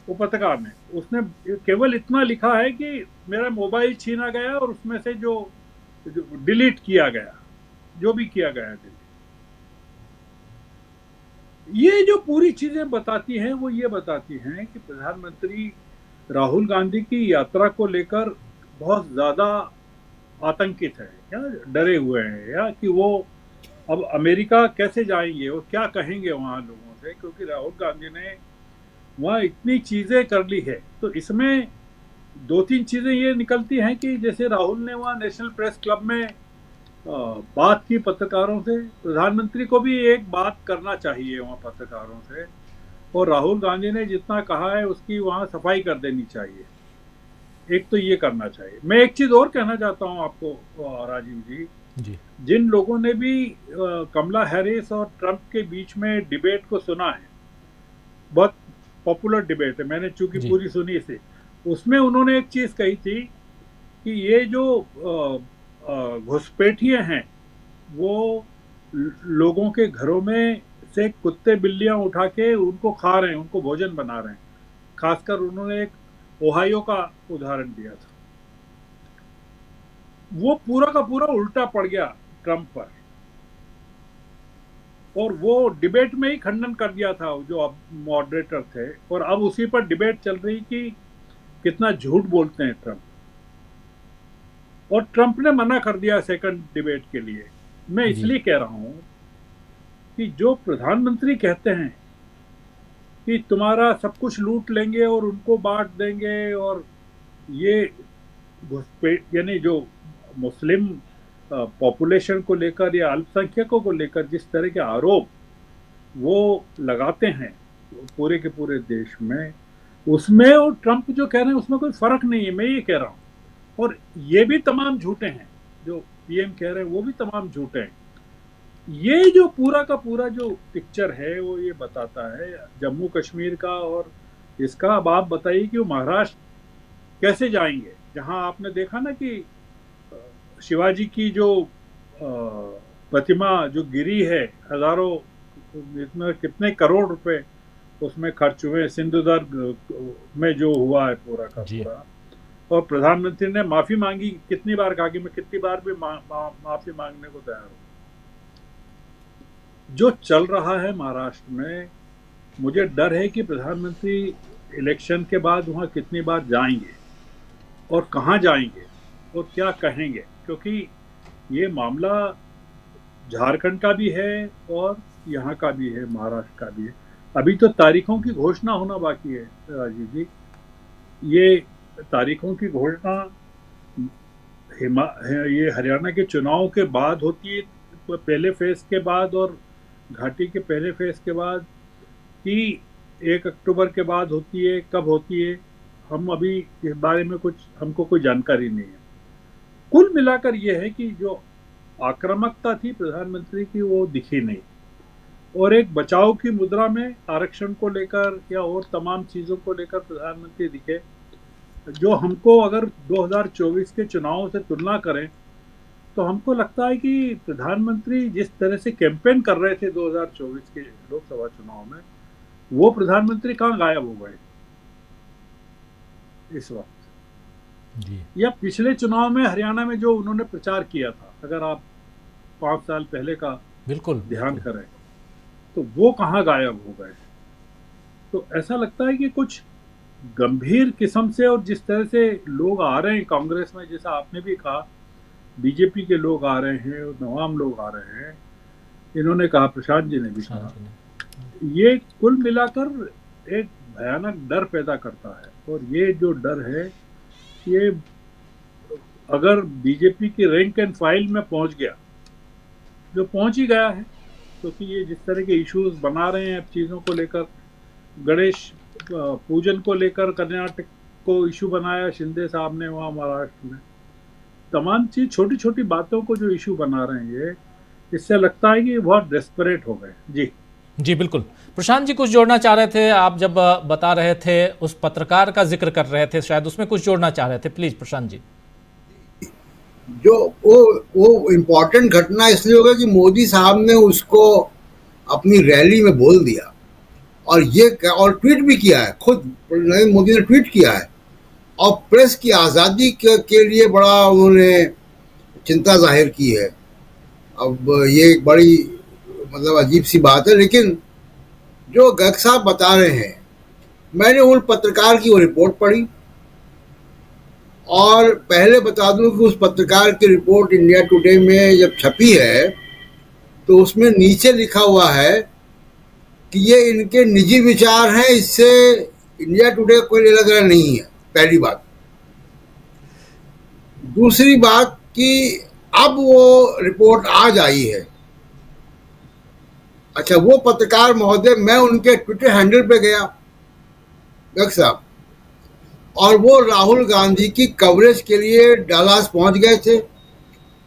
वो पत्रकार ने, उसने केवल इतना लिखा है कि मेरा मोबाइल छीना गया और उसमें से जो डिलीट किया गया, जो भी किया गया डिलीट। ये जो पूरी चीजें बताती हैं वो ये बताती हैं कि प्रधानमंत्री राहुल गांधी की यात्रा को लेकर बहुत ज्यादा आतंकित है या डरे हुए हैं, या कि वो अब अमेरिका कैसे जाएंगे और क्या कहेंगे वहां लोगों से, क्योंकि राहुल गांधी ने वहाँ इतनी चीजें कर ली है। तो इसमें दो तीन चीजें ये निकलती हैं कि जैसे राहुल ने वहाँ नेशनल प्रेस क्लब में बात की पत्रकारों से, प्रधानमंत्री को भी एक बात करना चाहिए वहाँ पत्रकारों से, और राहुल गांधी ने जितना कहा है उसकी वहाँ सफाई कर देनी चाहिए। एक तो ये करना चाहिए। मैं एक चीज और कहना चाहता हूँ आपको राजीव जी, जिन लोगों ने भी कमला हैरिस और ट्रंप के बीच में डिबेट को सुना है, बहुत पॉपुलर डिबेट है, मैंने चूंकि पूरी सुनी थी, उसमें उन्होंने एक चीज कही थी कि ये जो घुसपैठिए हैं वो लोगों के घरों में से कुत्ते बिल्लियां उठा के उनको खा रहे हैं, उनको भोजन बना रहे हैं। खासकर उन्होंने एक ओहायो का उदाहरण दिया था। वो पूरा का पूरा उल्टा पड़ गया ट्रंप पर, और वो डिबेट में ही खंडन कर दिया था जो अब मॉडरेटर थे, और अब उसी पर डिबेट चल रही कि कितना झूठ बोलते हैं ट्रंप, और ट्रंप ने मना कर दिया सेकंड डिबेट के लिए। मैं इसलिए कह रहा हूं कि जो प्रधानमंत्री कहते हैं कि तुम्हारा सब कुछ लूट लेंगे और उनको बांट देंगे, और ये यानी जो मुस्लिम पॉपुलेशन को लेकर या अल्पसंख्यकों को लेकर जिस तरह के आरोप वो लगाते हैं पूरे के पूरे देश में, उसमें और ट्रंप जो कह रहे हैं उसमें कोई फर्क नहीं है, मैं ये कह रहा हूँ। और ये भी तमाम झूठे हैं, जो पीएम कह रहे हैं वो भी तमाम झूठे हैं। ये जो पूरा का पूरा जो पिक्चर है वो ये बताता है जम्मू कश्मीर का और इसका। अब आप बताइए कि वो महाराष्ट्र कैसे जाएंगे, जहां आपने देखा ना कि शिवाजी की जो प्रतिमा जो गिरी है, हजारों, इसमें कितने करोड़ रुपए उसमें खर्च हुए, सिंधुदुर्ग में जो हुआ है पूरा का पूरा, और प्रधानमंत्री ने माफी मांगी, कितनी बार कहा कि मैं कितनी बार भी माफी मांगने को तैयार हूं। जो चल रहा है महाराष्ट्र में, मुझे डर है कि प्रधानमंत्री इलेक्शन के बाद वहां कितनी बार जाएंगे और कहां जाएंगे और क्या कहेंगे, क्योंकि ये मामला झारखंड का भी है और यहाँ का भी है, महाराष्ट्र का भी है। अभी तो तारीखों की घोषणा होना बाकी है राजीव जी। ये तारीखों की घोषणा ये हरियाणा के चुनाव के बाद होती है, पहले फेज के बाद, और घाटी के पहले फेज के बाद, कि 1 अक्टूबर के बाद होती है, कब होती है हम अभी इस बारे में हमको कोई जानकारी नहीं है। कुल मिलाकर यह है कि जो आक्रामकता थी प्रधानमंत्री की वो दिखी नहीं, और एक बचाव की मुद्रा में आरक्षण को लेकर या और तमाम चीज़ों को लेकर प्रधानमंत्री दिखे, जो हमको अगर 2024 के चुनावों से तुलना करें तो हमको लगता है कि प्रधानमंत्री जिस तरह से कैंपेन कर रहे थे 2024 के लोकसभा चुनाव में, वो प्रधानमंत्री कहाँ गायब हो गए इस वक्त। या पिछले चुनाव में हरियाणा में जो उन्होंने प्रचार किया था, अगर आप 5 साल पहले का बिल्कुल ध्यान करें तो वो कहाँ गायब हो गए। तो ऐसा लगता है कि कुछ गंभीर किस्म से, और जिस तरह से लोग आ रहे हैं कांग्रेस में, जैसा आपने भी कहा बीजेपी के लोग आ रहे हैं और तमाम लोग आ रहे हैं, इन्होंने कहा, प्रशांत जी ने भी कहा, ये कुल मिलाकर एक भयानक डर पैदा करता है। और ये जो डर है ये अगर बीजेपी की रैंक एंड फाइल में पहुंच गया, जो पहुंच ही गया है, क्योंकि ये जिस तरह के इश्यूज बना रहे हैं अब चीज़ों को लेकर, गणेश पूजन को लेकर कर्नाटक को इशू बनाया शिंदे साहब ने वहाँ महाराष्ट्र में, तमाम चीज छोटी छोटी बातों को जो इशू बना रहे हैं ये, इससे लगता है कि बहुत डेस्परेट हो गए। जी बिल्कुल। प्रशांत जी कुछ जोड़ना चाह रहे थे, आप जब बता रहे थे उस पत्रकार का जिक्र कर रहे थे, शायद उसमें कुछ जोड़ना चाह रहे थे, प्लीज प्रशांत जी। जो वो इम्पोर्टेंट घटना इसलिए होगा कि मोदी साहब ने उसको अपनी रैली में बोल दिया, और ट्वीट भी किया है, खुद नरेंद्र मोदी ने ट्वीट किया है और प्रेस की आज़ादी के लिए बड़ा उन्होंने चिंता जाहिर की है। अब ये एक बड़ी मतलब अजीब सी बात है, लेकिन जो गर्ग साहब बता रहे हैं, मैंने उन पत्रकार की वो रिपोर्ट पढ़ी और पहले बता दूं कि उस पत्रकार की रिपोर्ट इंडिया टुडे में जब छपी है तो उसमें नीचे लिखा हुआ है कि ये इनके निजी विचार हैं, इससे इंडिया टुडे कोई लेना देना नहीं है। पहली बात। दूसरी बात कि अब वो रिपोर्ट आज आई है। अच्छा, वो पत्रकार महोदय, मैं उनके ट्विटर हैंडल पे गया गर्ग साहब, और वो राहुल गांधी की कवरेज के लिए डलास पहुंच गए थे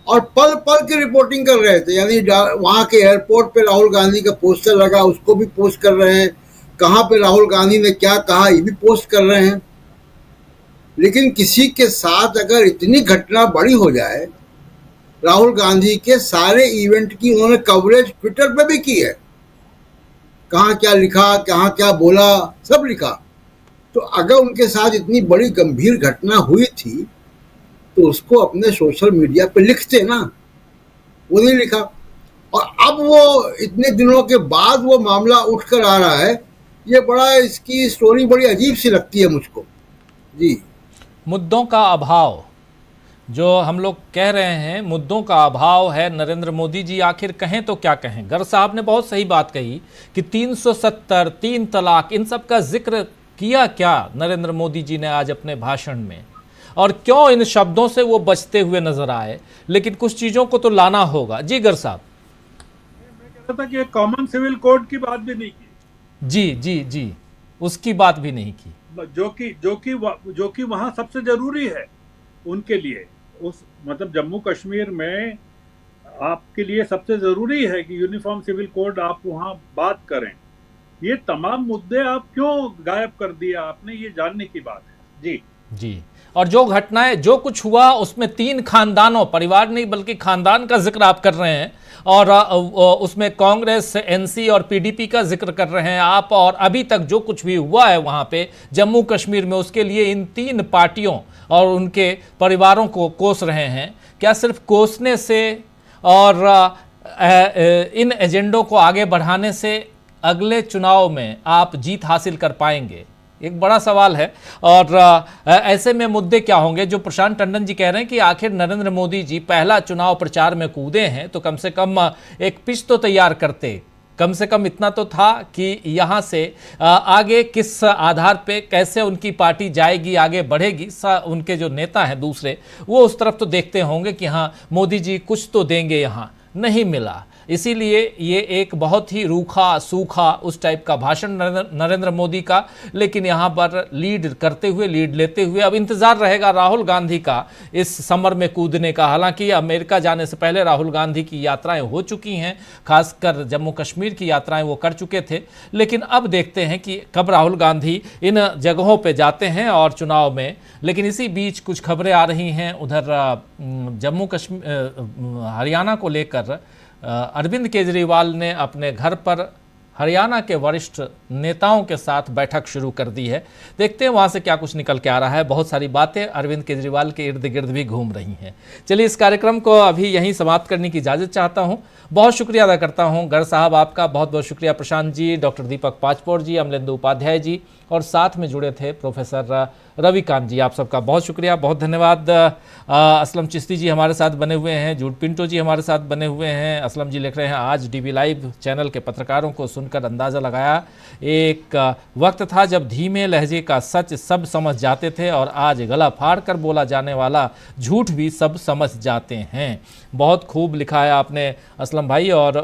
और पल पल की रिपोर्टिंग कर रहे थे। यानी वहाँ के एयरपोर्ट पे राहुल गांधी का पोस्टर लगा, उसको भी पोस्ट कर रहे हैं, कहाँ पे राहुल गांधी ने क्या कहा ये भी पोस्ट कर रहे हैं। लेकिन किसी के साथ अगर इतनी घटना बड़ी हो जाए, राहुल गांधी के सारे इवेंट की उन्होंने कवरेज ट्विटर पे भी की है, कहाँ क्या लिखा, कहाँ क्या बोला, सब लिखा। तो अगर उनके साथ इतनी बड़ी गंभीर घटना हुई थी तो उसको अपने सोशल मीडिया पे लिखते ना, वो नहीं लिखा। और अब वो इतने दिनों के बाद वो मामला उठकर आ रहा है, ये बड़ा, इसकी स्टोरी बड़ी अजीब सी लगती है मुझको। जी, मुद्दों का अभाव, जो हम लोग कह रहे हैं, मुद्दों का अभाव है। नरेंद्र मोदी जी आखिर कहें तो क्या कहें। गर्ग साहब ने बहुत सही बात कही कि 370, 3 तलाक, इन सब का जिक्र किया क्या नरेंद्र मोदी जी ने आज अपने भाषण में, और क्यों इन शब्दों से वो बचते हुए नजर आए। लेकिन कुछ चीजों को तो लाना होगा। जी गर्ग साहब। मैं कह रहा था कि कॉमन सिविल कोड की बात भी नहीं की। जी जी जी, उसकी बात भी नहीं की, जो कि वहां सबसे जरूरी है उनके लिए। उस मतलब जम्मू कश्मीर में आपके लिए सबसे जरूरी है कि यूनिफॉर्म सिविल कोड आप वहां बात करें। ये तमाम मुद्दे आप क्यों गायब कर दिया आपने, ये जानने की बात है। जी जी। और जो घटनाएं, जो कुछ हुआ, उसमें 3 खानदानों, परिवार नहीं बल्कि खानदान का जिक्र आप कर रहे हैं, और उसमें कांग्रेस, एनसी और पीडीपी का जिक्र कर रहे हैं आप। और अभी तक जो कुछ भी हुआ है वहां पे जम्मू कश्मीर में, उसके लिए इन 3 पार्टियों और उनके परिवारों को कोस रहे हैं। क्या सिर्फ कोसने से और इन एजेंडों को आगे बढ़ाने से अगले चुनाव में आप जीत हासिल कर पाएंगे? एक बड़ा सवाल है। और ऐसे में मुद्दे क्या होंगे? जो प्रशांत टंडन जी कह रहे हैं कि आखिर नरेंद्र मोदी जी पहला चुनाव प्रचार में कूदे हैं, तो कम से कम एक पिच तो तैयार करते। कम से कम इतना तो था कि यहाँ से आगे किस आधार पे, कैसे उनकी पार्टी जाएगी, आगे बढ़ेगी। उनके जो नेता हैं दूसरे, वो उस तरफ तो देखते होंगे कि हाँ मोदी जी कुछ तो देंगे। यहाँ नहीं मिला, इसीलिए ये एक बहुत ही रूखा सूखा उस टाइप का भाषण नरेंद्र मोदी का। लेकिन यहाँ पर लीड करते हुए, लीड लेते हुए अब इंतज़ार रहेगा राहुल गांधी का इस समर में कूदने का। हालांकि अमेरिका जाने से पहले राहुल गांधी की यात्राएं हो चुकी हैं, खासकर जम्मू कश्मीर की यात्राएं वो कर चुके थे। लेकिन अब देखते हैं कि कब राहुल गांधी इन जगहों पर जाते हैं और चुनाव में। लेकिन इसी बीच कुछ खबरें आ रही हैं उधर जम्मू कश्मीर, हरियाणा को लेकर। अरविंद केजरीवाल ने अपने घर पर हरियाणा के वरिष्ठ नेताओं के साथ बैठक शुरू कर दी है। देखते हैं वहाँ से क्या कुछ निकल के आ रहा है। बहुत सारी बातें अरविंद केजरीवाल के इर्द गिर्द भी घूम रही हैं। चलिए इस कार्यक्रम को अभी यहीं समाप्त करने की इजाज़त चाहता हूँ। बहुत शुक्रिया अदा करता हूँ गर्ग साहब आपका, बहुत बहुत शुक्रिया प्रशांत जी, डॉक्टर दीपक पाचपोर जी, अमलेंदु उपाध्याय जी, और साथ में जुड़े थे प्रोफेसर रविकांत जी। आप सबका बहुत शुक्रिया, बहुत धन्यवाद। असलम चिश्ती जी हमारे साथ बने हुए हैं, जूड पिंटो जी हमारे साथ बने हुए हैं। असलम जी लिख रहे हैं, आज डीबी लाइव चैनल के पत्रकारों को सुनकर अंदाज़ा लगाया, एक वक्त था जब धीमे लहजे का सच सब समझ जाते थे, और आज गला फाड़ कर बोला जाने वाला झूठ भी सब समझ जाते हैं। बहुत खूब लिखा है आपने असलम भाई। और